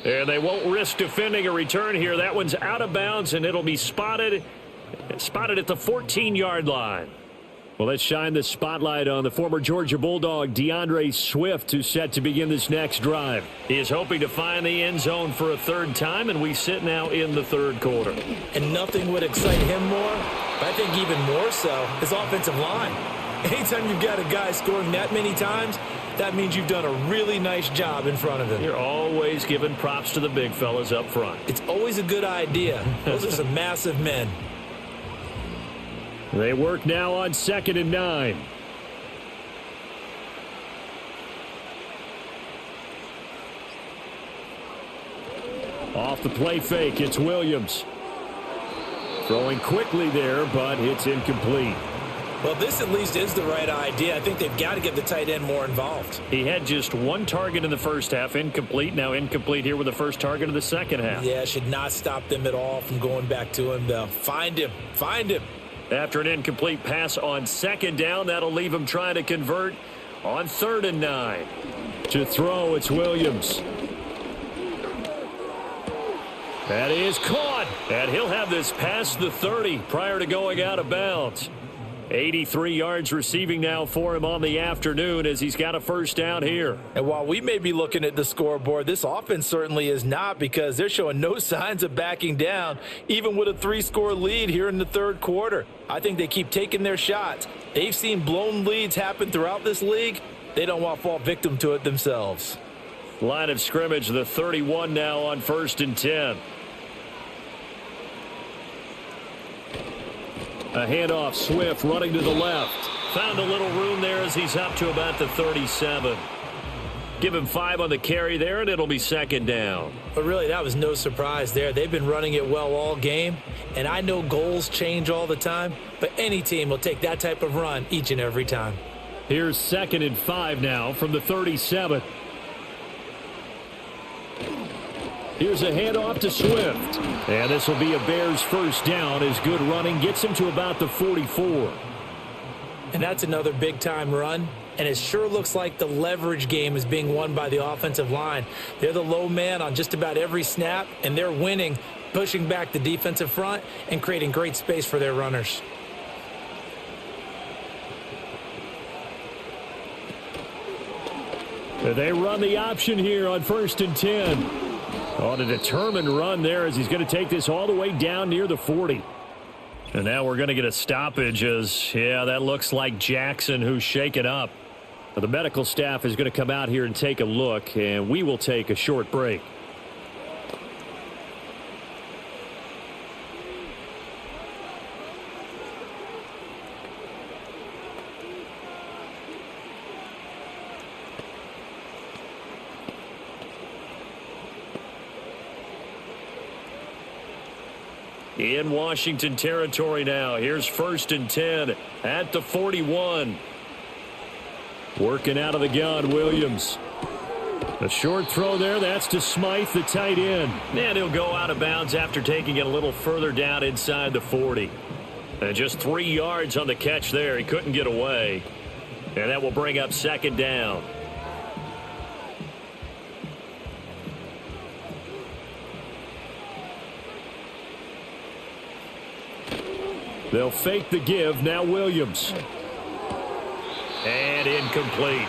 And they won't risk defending a return here. That one's out of bounds, and it'll be spotted at the 14-yard line. Well, let's shine the spotlight on the former Georgia Bulldog, DeAndre Swift, who's set to begin this next drive. He is hoping to find the end zone for a 3rd time, and we sit now in the 3rd quarter. And nothing would excite him more, but I think even more so, his offensive line. Anytime you've got a guy scoring that many times, that means you've done a really nice job in front of him. You're always giving props to the big fellas up front. It's always a good idea. Those are some massive men. They work now on 2nd and 9. Off the play fake, it's Williams. Throwing quickly there, but it's incomplete. Well, this at least is the right idea. I think they've got to get the tight end more involved. He had just one target in the first half, incomplete. Now incomplete here with the first target of the second half. Yeah, should not stop them at all from going back to him, though. Find him. Find him. After an incomplete pass on second down, that'll leave him trying to convert on 3rd and 9. To throw, it's Williams. That is caught. And he'll have this past the 30 prior to going out of bounds. 83 yards receiving now for him on the afternoon as he's got a first down here. And while we may be looking at the scoreboard, this offense certainly is not, because they're showing no signs of backing down, even with a 3-score lead here in the third quarter. I think they keep taking their shots. They've seen blown leads happen throughout this league. They don't want to fall victim to it themselves. Line of scrimmage, the 31 now on 1st and 10. A handoff, Swift running to the left. Found a little room there as he's up to about the 37. Give him 5 on the carry there, and it'll be 2nd down. But really, that was no surprise there. They've been running it well all game, and I know goals change all the time, but any team will take that type of run each and every time. Here's 2nd and 5 now from the 37. Here's a handoff to Swift. And this will be a Bears first down as good running gets him to about the 44. And that's another big-time run. And it sure looks like the leverage game is being won by the offensive line. They're the low man on just about every snap, and they're winning, pushing back the defensive front and creating great space for their runners. They run the option here on 1st and 10. On a determined run there as he's going to take this all the way down near the 40. And now we're going to get a stoppage as, yeah, that looks like Jackson who's shaken up. But the medical staff is going to come out here and take a look, and we will take a short break. In Washington territory now. Here's 1st and 10 at the 41. Working out of the gun, Williams. A short throw there. That's to Smythe, the tight end. And he'll go out of bounds after taking it a little further down inside the 40. And just 3 yards on the catch there. He couldn't get away. And that will bring up 2nd down. They'll fake the give. Now Williams. And incomplete.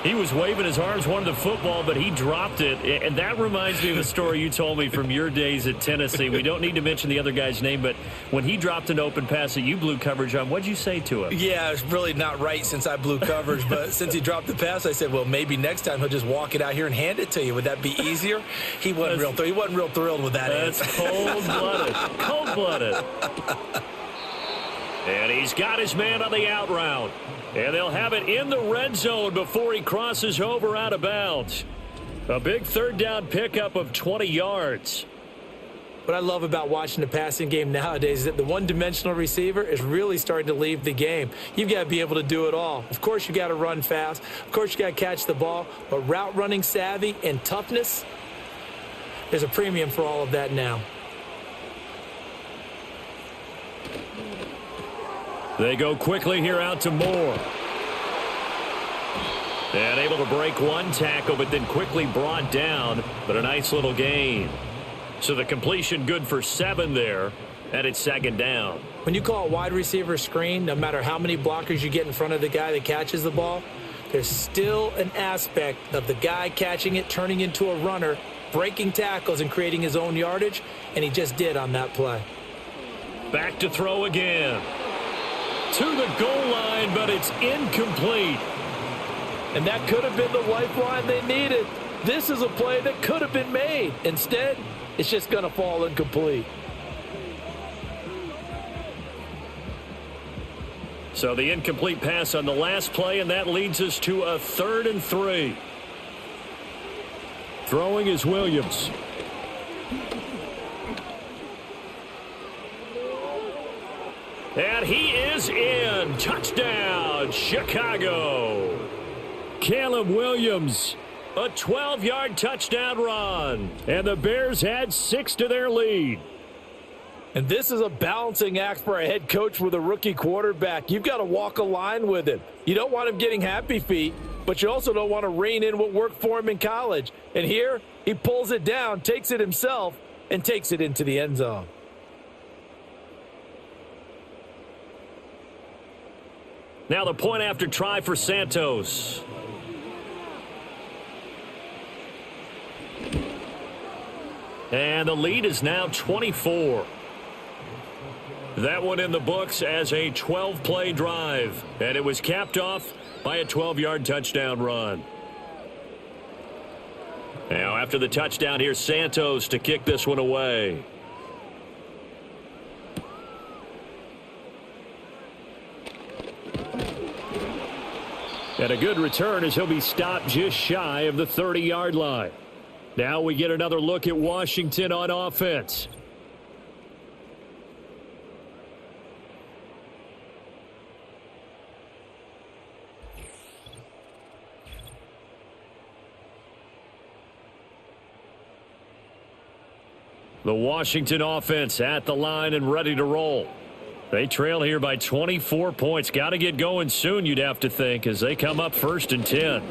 He was waving his arms, wanted the football, but he dropped it. And that reminds me of a story you told me from your days at Tennessee. We don't need to mention the other guy's name, but when he dropped an open pass that you blew coverage on, what'd you say to him? Yeah, it's really not right since I blew coverage, but since he dropped the pass, I said, well, maybe next time he'll just walk it out here and hand it to you. Would that be easier? He wasn't real thrilled with that answer. That's cold-blooded. Cold-blooded. And he's got his man on the out route. And they'll have it in the red zone before he crosses over out of bounds. A big 3rd down pickup of 20 yards. What I love about watching the passing game nowadays is that the one-dimensional receiver is really starting to leave the game. You've got to be able to do it all. Of course, you got to run fast. Of course, you got to catch the ball. But route running savvy and toughness, there's a premium for all of that now. They go quickly here out to Moore. And able to break one tackle, but then quickly brought down. But a nice little gain. So the completion good for 7 there. And it's 2nd down. When you call a wide receiver screen, no matter how many blockers you get in front of the guy that catches the ball, there's still an aspect of the guy catching it, turning into a runner, breaking tackles and creating his own yardage. And he just did on that play. Back to throw again. To the goal line, but it's incomplete. And that could have been the lifeline they needed. This is a play that could have been made. Instead, it's just going to fall incomplete. So the incomplete pass on the last play, and that leads us to a 3rd and 3. Throwing is Williams. And he is is in. Touchdown, Chicago. Caleb Williams, a 12-yard touchdown run. And the Bears add 6 to their lead. And this is a balancing act for a head coach with a rookie quarterback. You've got to walk a line with him. You don't want him getting happy feet, but you also don't want to rein in what worked for him in college. And here, he pulls it down, takes it himself, and takes it into the end zone. Now the point after try for Santos. And the lead is now 24. That one in the books as a 12-play drive. And it was capped off by a 12-yard touchdown run. Now after the touchdown, here's Santos to kick this one away. And a good return as he'll be stopped just shy of the 30-yard line. Now we get another look at Washington on offense. The Washington offense at the line and ready to roll. They trail here by 24 points. Got to get going soon, you'd have to think, as they come up 1st and 10.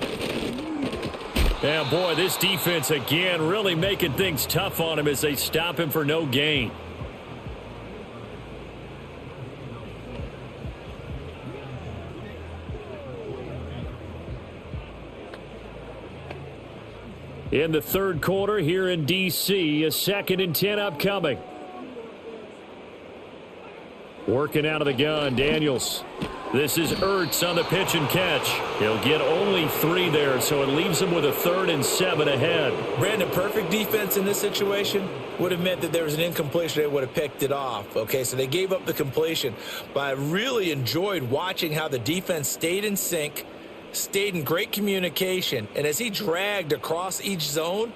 Yeah, boy, this defense again really making things tough on him as they stop him for no gain. In the third quarter here in D.C., a 2nd and 10 upcoming. Working out of the gun, Daniels. This is Ertz on the pitch and catch. He'll get only 3 there, so it leaves him with a 3rd and 7 ahead. Brandon, perfect defense in this situation would have meant that there was an incompletion. They would have picked it off. Okay, so they gave up the completion. But I really enjoyed watching how the defense stayed in sync, stayed in great communication. And as he dragged across each zone,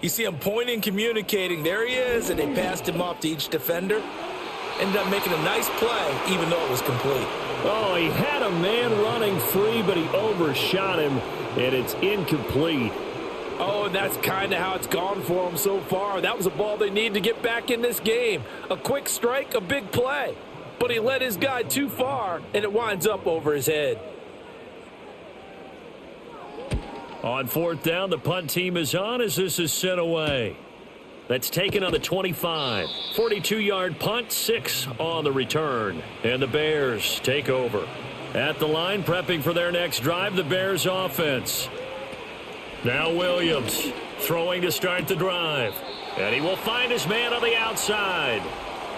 you see him pointing, communicating. There he is, and they passed him off to each defender. Ended up making a nice play, even though it was complete. Oh, he had a man running free, but he overshot him, and it's incomplete. Oh, and that's kind of how it's gone for him so far. That was a ball they need to get back in this game. A quick strike, a big play. But he led his guy too far, and it winds up over his head. On 4th down, the punt team is on as this is sent away. That's taken on the 25. 42-yard punt, 6 on the return. And the Bears take over. At the line, prepping for their next drive, the Bears offense. Now Williams throwing to start the drive. And he will find his man on the outside.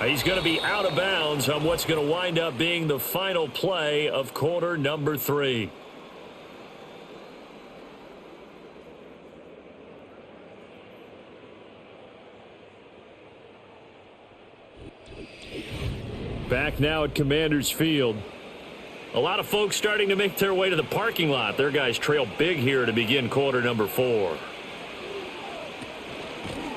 He's going to be out of bounds on what's going to wind up being the final play of quarter number 3. Back now at Commanders Field. A lot of folks starting to make their way to the parking lot. Their guys trail big here to begin quarter number 4.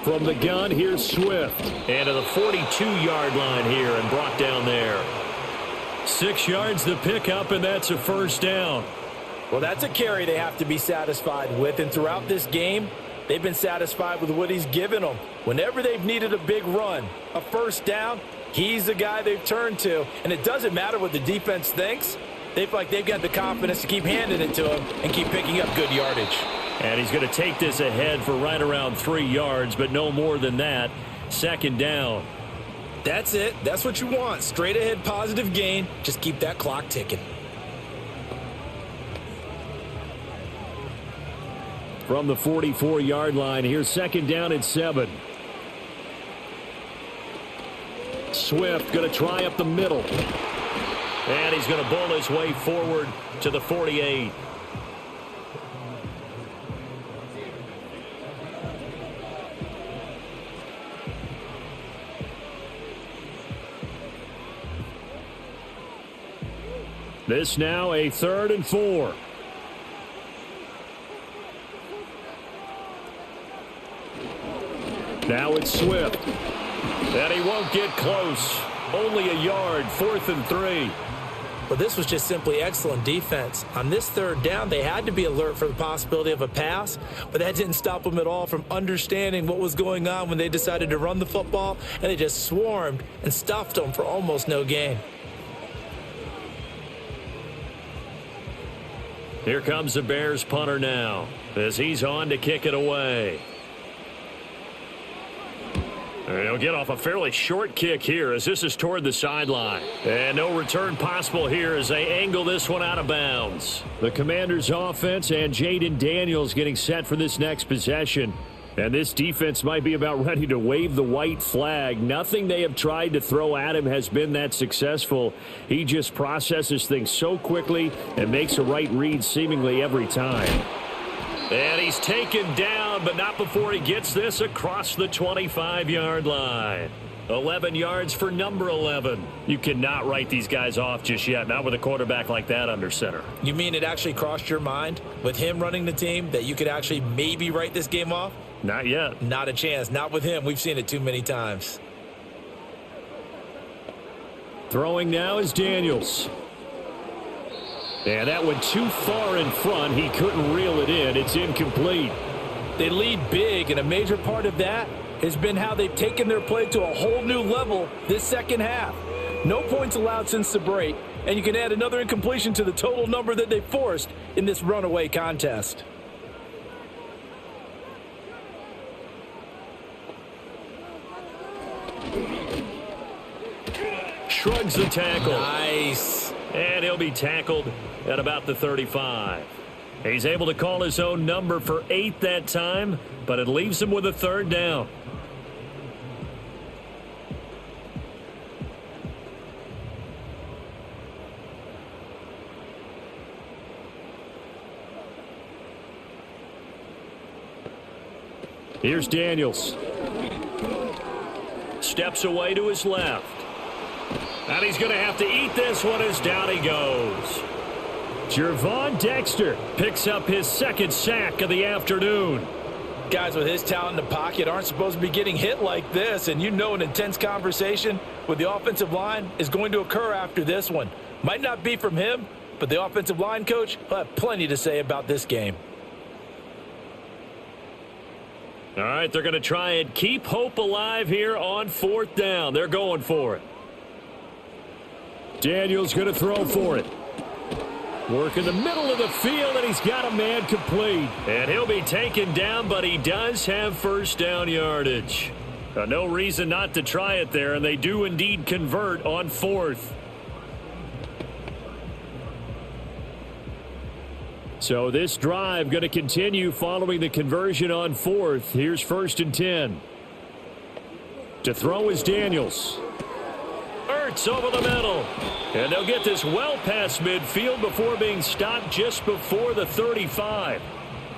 From the gun, here's Swift. And to the 42-yard line here and brought down there. 6 yards the pickup, and that's a 1st down. Well, that's a carry they have to be satisfied with. And throughout this game, they've been satisfied with what he's given them. Whenever they've needed a big run, a 1st down, he's the guy they've turned to. And it doesn't matter what the defense thinks. They feel like they've got the confidence to keep handing it to him and keep picking up good yardage. And he's going to take this ahead for right around 3 yards, but no more than that. 2nd down. That's it. That's what you want. Straight ahead positive gain. Just keep that clock ticking. From the 44-yard line, here's 2nd down at 7. Swift going to try up the middle. And he's going to bull his way forward to the 48. This now a 3rd and 4. Now it's Swift. And he won't get close. Only a yard, 4th and 3. But this was just simply excellent defense. On this third down, they had to be alert for the possibility of a pass, but that didn't stop them at all from understanding what was going on when they decided to run the football, and they just swarmed and stuffed them for almost no gain. Here comes the Bears punter now as he's on to kick it away. He'll get off a fairly short kick here as this is toward the sideline. And no return possible here as they angle this one out of bounds. The Commanders' offense and Jayden Daniels getting set for this next possession. And this defense might be about ready to wave the white flag. Nothing they have tried to throw at him has been that successful. He just processes things so quickly and makes a right read seemingly every time. And he's taken down, but not before he gets this across the 25-yard line. 11 yards for number 11. You cannot write these guys off just yet, not with a quarterback like that under center. You mean it actually crossed your mind with him running the team that you could actually maybe write this game off? Not yet. Not a chance. Not with him. We've seen it too many times. Throwing now is Daniels. And that went too far in front. He couldn't reel it in. It's incomplete. They lead big, and a major part of that has been how they've taken their play to a whole new level this second half. No points allowed since the break, and you can add another incompletion to the total number that they forced in this runaway contest. Shrugs the tackle. Nice. And he'll be tackled at about the 35. He's able to call his own number for 8 that time, but it leaves him with a third down. Here's Daniels. Steps away to his left. And he's going to have to eat this one as down he goes. Gervon Dexter picks up his second sack of the afternoon. Guys with his talent in the pocket aren't supposed to be getting hit like this, and you know an intense conversation with the offensive line is going to occur after this one. Might not be from him, but the offensive line coach will have plenty to say about this game. All right, they're going to try and keep hope alive here on 4th down. They're going for it. Daniels going to throw for it. Work in the middle of the field, and he's got a man complete. And he'll be taken down, but he does have first down yardage. No reason not to try it there, and they do indeed convert on 4th. So this drive going to continue following the conversion on 4th. Here's 1st and 10. To throw is Daniels. Ertz over the middle. And they'll get this well past midfield before being stopped just before the 35.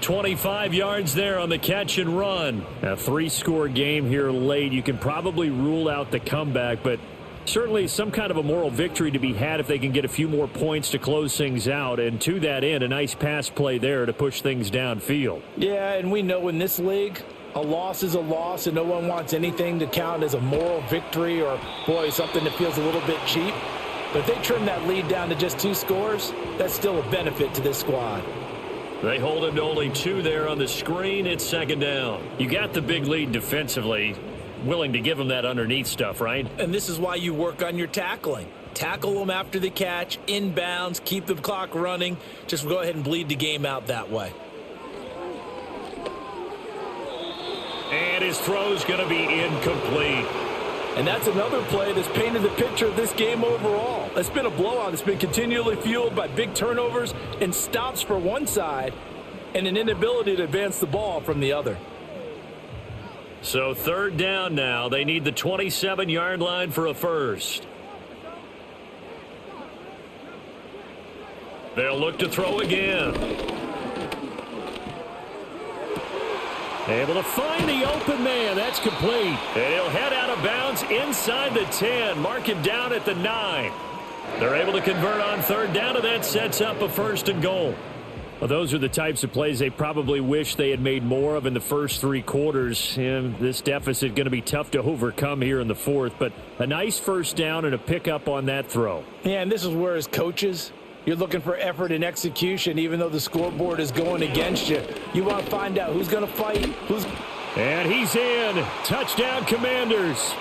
25 yards there on the catch and run. A 3-score game here late. You can probably rule out the comeback, but certainly some kind of a moral victory to be had if they can get a few more points to close things out. And to that end, a nice pass play there to push things downfield. Yeah, and we know in this league, a loss is a loss, and no one wants anything to count as a moral victory or, boy, something that feels a little bit cheap. But if they trim that lead down to just 2 scores, that's still a benefit to this squad. They hold him to only 2 there on the screen. It's 2nd down. You got the big lead defensively. Willing to give him that underneath stuff, right? And this is why you work on your tackling. Tackle them after the catch, inbounds, keep the clock running. Just go ahead and bleed the game out that way. And his throw's going to be incomplete. And that's another play that's painted the picture of this game overall. It's been a blowout. It's been continually fueled by big turnovers and stops for one side and an inability to advance the ball from the other. So 3rd down now. They need the 27-yard line for a first. They'll look to throw again. Able to find the open man. That's complete. And he'll head out of bounds inside the 10. Mark him down at the 9. They're able to convert on 3rd down, and that sets up a 1st and goal. Well, those are the types of plays they probably wish they had made more of in the first 3 quarters. And this deficit going to be tough to overcome here in the fourth. But a nice first down and a pickup on that throw. Yeah, and this is where as coaches, you're looking for effort and execution, even though the scoreboard is going against you. You want to find out who's going to fight, And he's in. Touchdown, Commanders.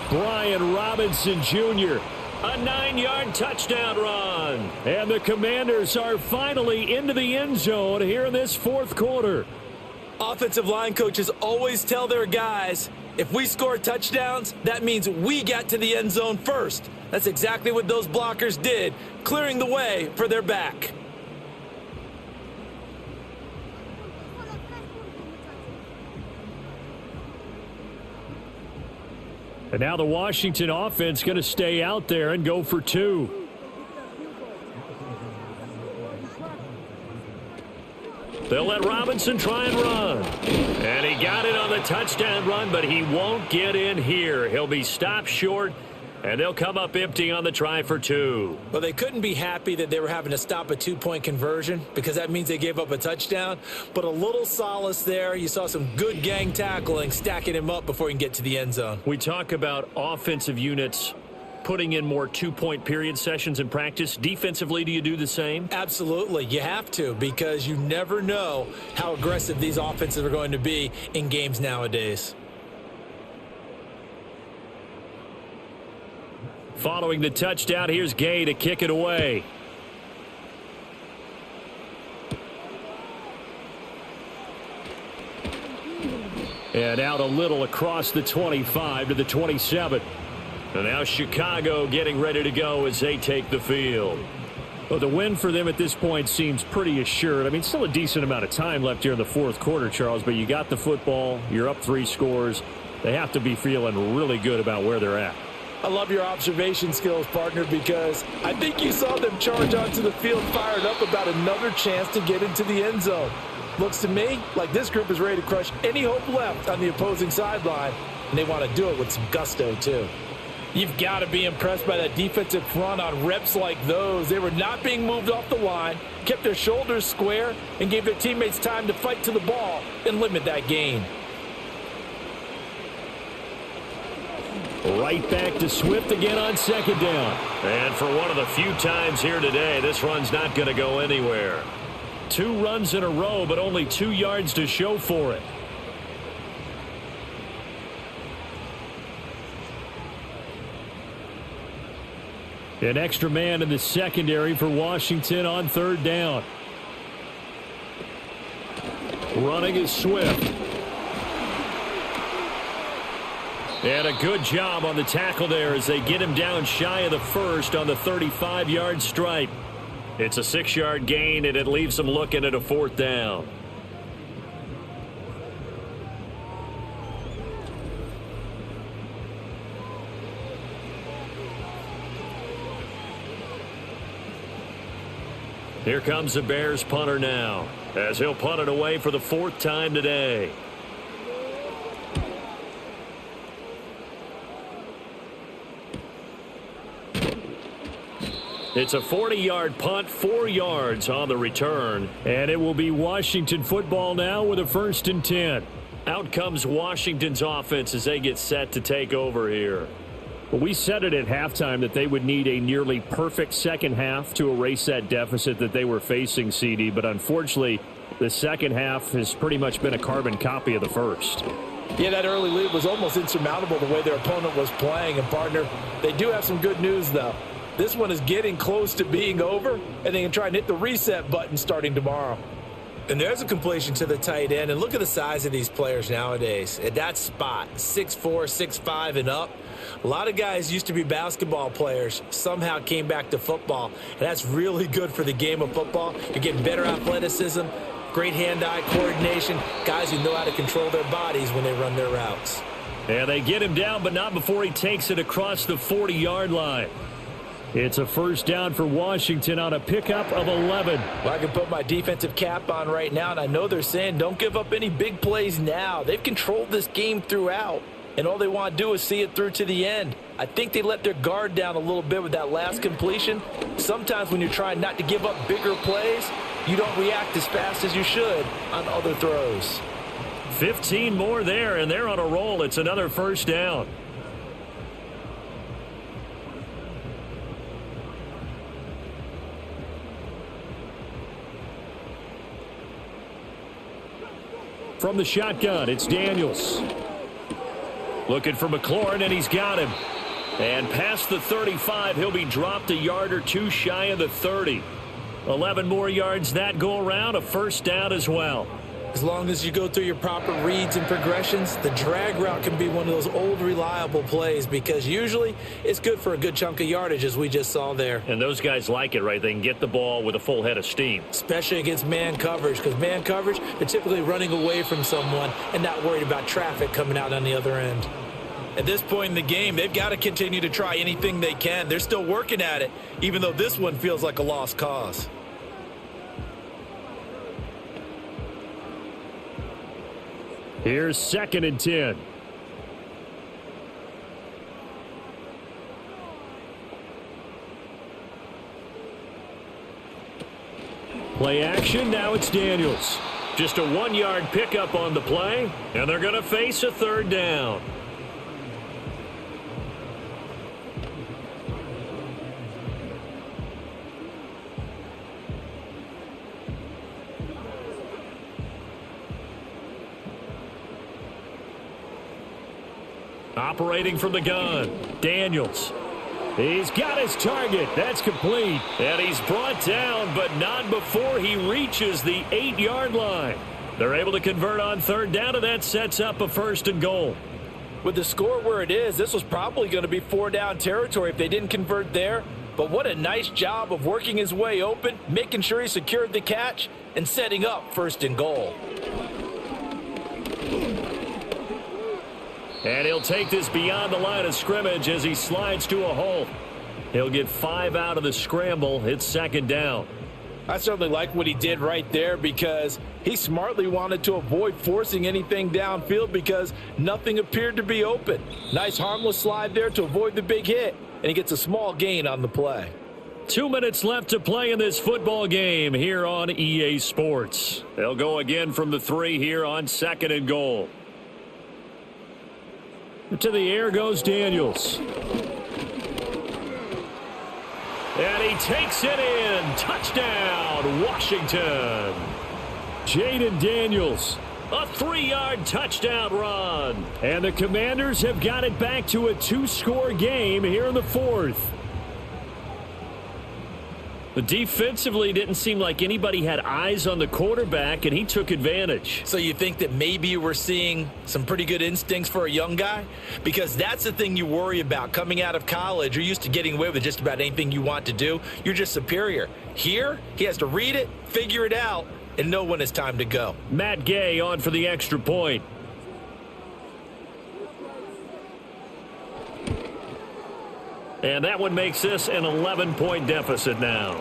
Brian Robinson Jr., a 9-yard touchdown run. And the Commanders are finally into the end zone here in this fourth quarter. Offensive line coaches always tell their guys, if we score touchdowns, that means we got to the end zone first. That's exactly what those blockers did, clearing the way for their back. And now the Washington offense going to stay out there and go for 2. They'll let Robinson try and run. And he got it on the touchdown run, but he won't get in here. He'll be stopped short, and they'll come up empty on the try for 2. Well, they couldn't be happy that they were having to stop a 2-point conversion because that means they gave up a touchdown. But a little solace there. You saw some good gang tackling, stacking him up before he can get to the end zone. We talk about offensive units putting in more 2-point period sessions in practice. Defensively, do you do the same? Absolutely. You have to, because you never know how aggressive these offenses are going to be in games nowadays. Following the touchdown, here's Gay to kick it away. And out a little across the 25 to the 27. And now Chicago getting ready to go as they take the field. Well, the win for them at this point seems pretty assured. I mean, still a decent amount of time left here in the fourth quarter, Charles, but you got the football. You're up 3 scores. They have to be feeling really good about where they're at. I love your observation skills, partner, because I think you saw them charge onto the field fired up about another chance to get into the end zone. Looks to me like this group is ready to crush any hope left on the opposing sideline, and they want to do it with some gusto, too. You've got to be impressed by that defensive front on reps like those. They were not being moved off the line, kept their shoulders square, and gave their teammates time to fight to the ball and limit that gain. Right back to Swift again on second down. And for one of the few times here today, this run's not going to go anywhere. 2 runs in a row, but only 2 yards to show for it. An extra man in the secondary for Washington on third down. Running is Swift. And a good job on the tackle there as they get him down shy of the first on the 35-yard stripe. It's a 6-yard gain, and it leaves them looking at a 4th down. Here comes the Bears punter now, as he'll punt it away for the 4th time today. It's a 40-yard punt, 4 yards on the return. And it will be Washington football now with a 1st and 10. Out comes Washington's offense as they get set to take over here. Well, we said it at halftime that they would need a nearly perfect second half to erase that deficit that they were facing, CD. But unfortunately, the second half has pretty much been a carbon copy of the first. Yeah, that early lead was almost insurmountable the way their opponent was playing. And, partner, they do have some good news, though. This one is getting close to being over, and they can try and hit the reset button starting tomorrow. And there's a completion to the tight end. And look at the size of these players nowadays. At that spot, 6'4", 6'5", and up. A lot of guys used to be basketball players, somehow came back to football. And that's really good for the game of football. You're getting better athleticism, great hand-eye coordination, guys who know how to control their bodies when they run their routes. And they get him down, but not before he takes it across the 40-yard line. It's a 1st down for Washington on a pickup of 11. Well, I can put my defensive cap on right now, and I know they're saying don't give up any big plays now. They've controlled this game throughout, and all they want to do is see it through to the end. I think they let their guard down a little bit with that last completion. Sometimes when you're trying not to give up bigger plays, you don't react as fast as you should on other throws. 15 more there, and they're on a roll. It's another first down. From the shotgun, it's Daniels. Looking for McLaurin, and he's got him. And past the 35, he'll be dropped a yard or two shy of the 30. 11 more yards that go around, a first down as well. As long as you go through your proper reads and progressions, the drag route can be one of those old reliable plays because usually it's good for a good chunk of yardage, as we just saw there. And those guys like it, right? They can get the ball with a full head of steam. Especially against man coverage, because man coverage, they're typically running away from someone and not worried about traffic coming out on the other end. At this point in the game, they've got to continue to try anything they can. They're still working at it, even though this one feels like a lost cause. Here's 2nd and 10. Play action, now it's Daniels. Just a 1-yard pickup on the play, and they're going to face a 3rd down. Operating from the gun, Daniels. He's got his target. That's complete. And he's brought down, but not before he reaches the 8-yard line. They're able to convert on 3rd down, and that sets up a 1st and goal. With the score where it is, this was probably going to be 4-down territory if they didn't convert there. But what a nice job of working his way open, making sure he secured the catch, and setting up 1st and goal. And he'll take this beyond the line of scrimmage as he slides to a halt. He'll get 5 out of the scramble. It's 2nd down. I certainly like what he did right there because he smartly wanted to avoid forcing anything downfield because nothing appeared to be open. Nice harmless slide there to avoid the big hit, and he gets a small gain on the play. 2 minutes left to play in this football game here on EA Sports. They'll go again from the 3 here on 2nd and goal. To the air goes Daniels. And he takes it in. Touchdown, Washington. Jayden Daniels, a 3-yard touchdown run. And the Commanders have got it back to a 2-score game here in the 4th. But defensively, didn't seem like anybody had eyes on the quarterback, and he took advantage. So you think that maybe we're seeing some pretty good instincts for a young guy? Because that's the thing you worry about. Coming out of college, you're used to getting away with just about anything you want to do. You're just superior. Here, he has to read it, figure it out, and know when it's time to go. Matt Gay on for the extra point. And that one makes this an 11-point deficit now.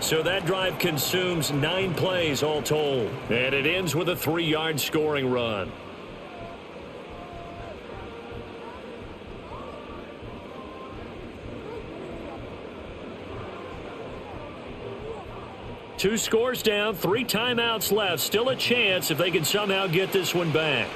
So that drive consumes 9 plays all told. And it ends with a 3-yard scoring run. Two scores down, 3 timeouts left. Still a chance if they can somehow get this one back.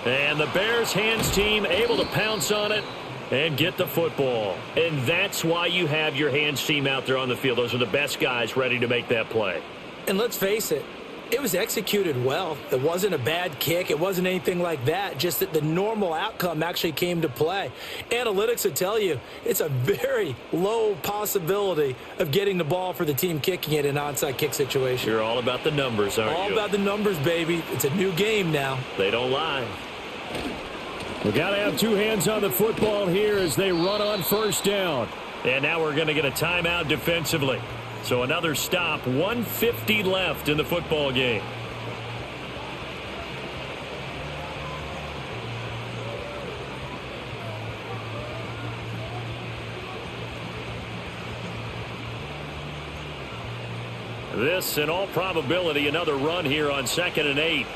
And the Bears hands team able to pounce on it and get the football. And that's why you have your hands team out there on the field. Those are the best guys ready to make that play. And let's face it, it was executed well. It wasn't a bad kick. It wasn't anything like that. Just that the normal outcome actually came to play. Analytics will tell you it's a very low possibility of getting the ball for the team kicking it in an onside kick situation. You're all about the numbers, aren't you? All about the numbers, baby. It's a new game now. They don't lie. We've got to have 2 hands on the football here as they run on 1st down. And now we're going to get a timeout defensively. So another stop, 1:50 left in the football game. This, in all probability, another run here on 2nd and 8.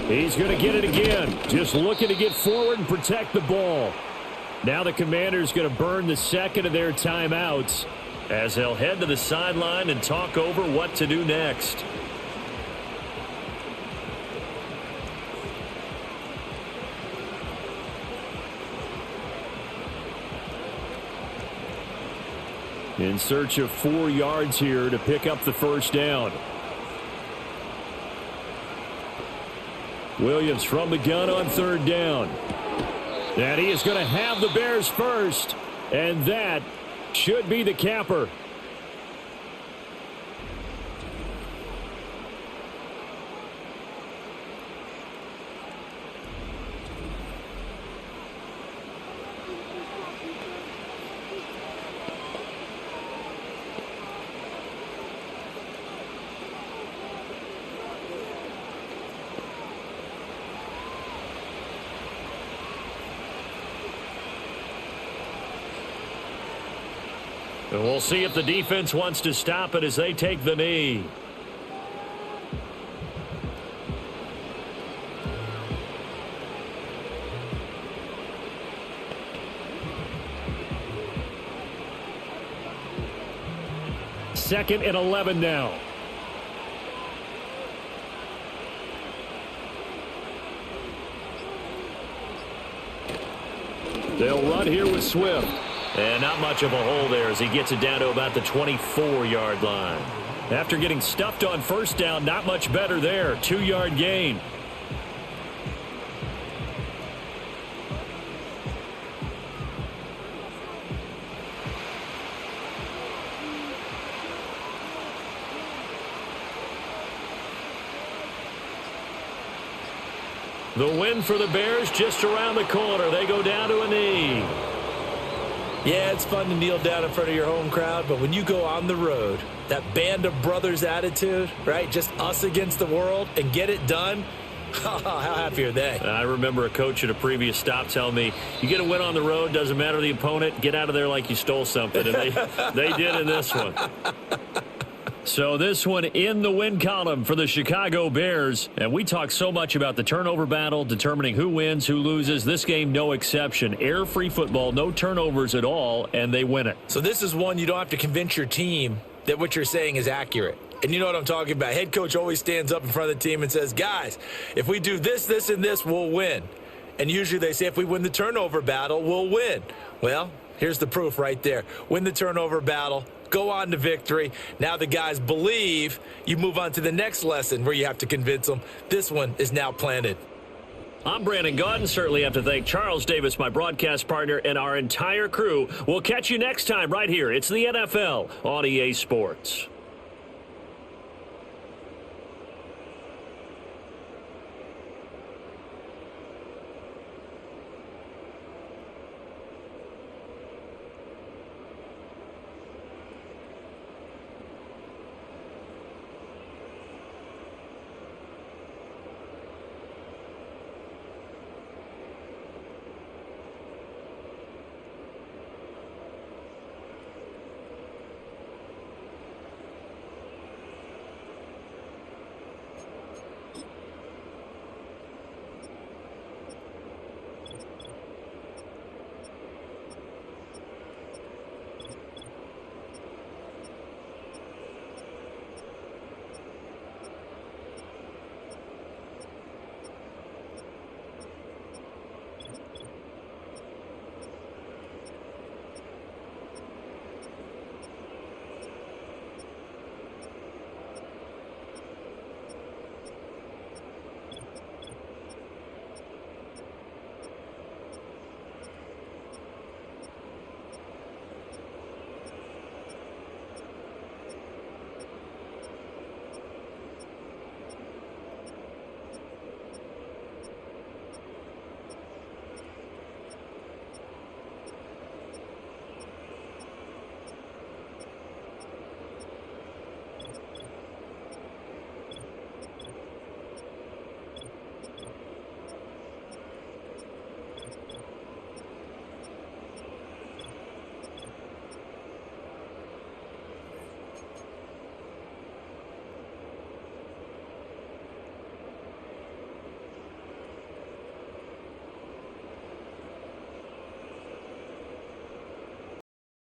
He's going to get it again. Just looking to get forward and protect the ball. Now the Commanders going to burn the second of their timeouts as they'll head to the sideline and talk over what to do next. In search of 4 yards here to pick up the first down. Williams from the gun on third down. And he is going to have the Bears first. And that should be the capper. And we'll see if the defense wants to stop it as they take the knee. Second and 11 now. They'll run here with Swift. And not much of a hole there as he gets it down to about the 24-yard line. After getting stuffed on first down, not much better there. 2-yard gain. The win for the Bears just around the corner. They go down to a knee. Yeah, it's fun to kneel down in front of your home crowd, but when you go on the road, that band of brothers attitude, right, just us against the world, and get it done, how happy are they? I remember a coach at a previous stop telling me, you get a win on the road, doesn't matter the opponent, get out of there like you stole something, and they did in this one. So this one in the win column for the Chicago Bears. And we talk so much about the turnover battle, determining who wins, who loses. This game, no exception. Air-free football, no turnovers at all, and they win it. So this is one you don't have to convince your team that what you're saying is accurate. And you know what I'm talking about. Head coach always stands up in front of the team and says, guys, if we do this, this, and this, we'll win. And usually they say if we win the turnover battle, we'll win. Well, here's the proof right there. Win the turnover battle. Go on to victory. Now the guys believe. You move on to the next lesson where you have to convince them. This one is now planted. I'm Brandon Gaudin. Certainly have to thank Charles Davis, my broadcast partner, and our entire crew. We'll catch you next time right here. It's the NFL on EA Sports.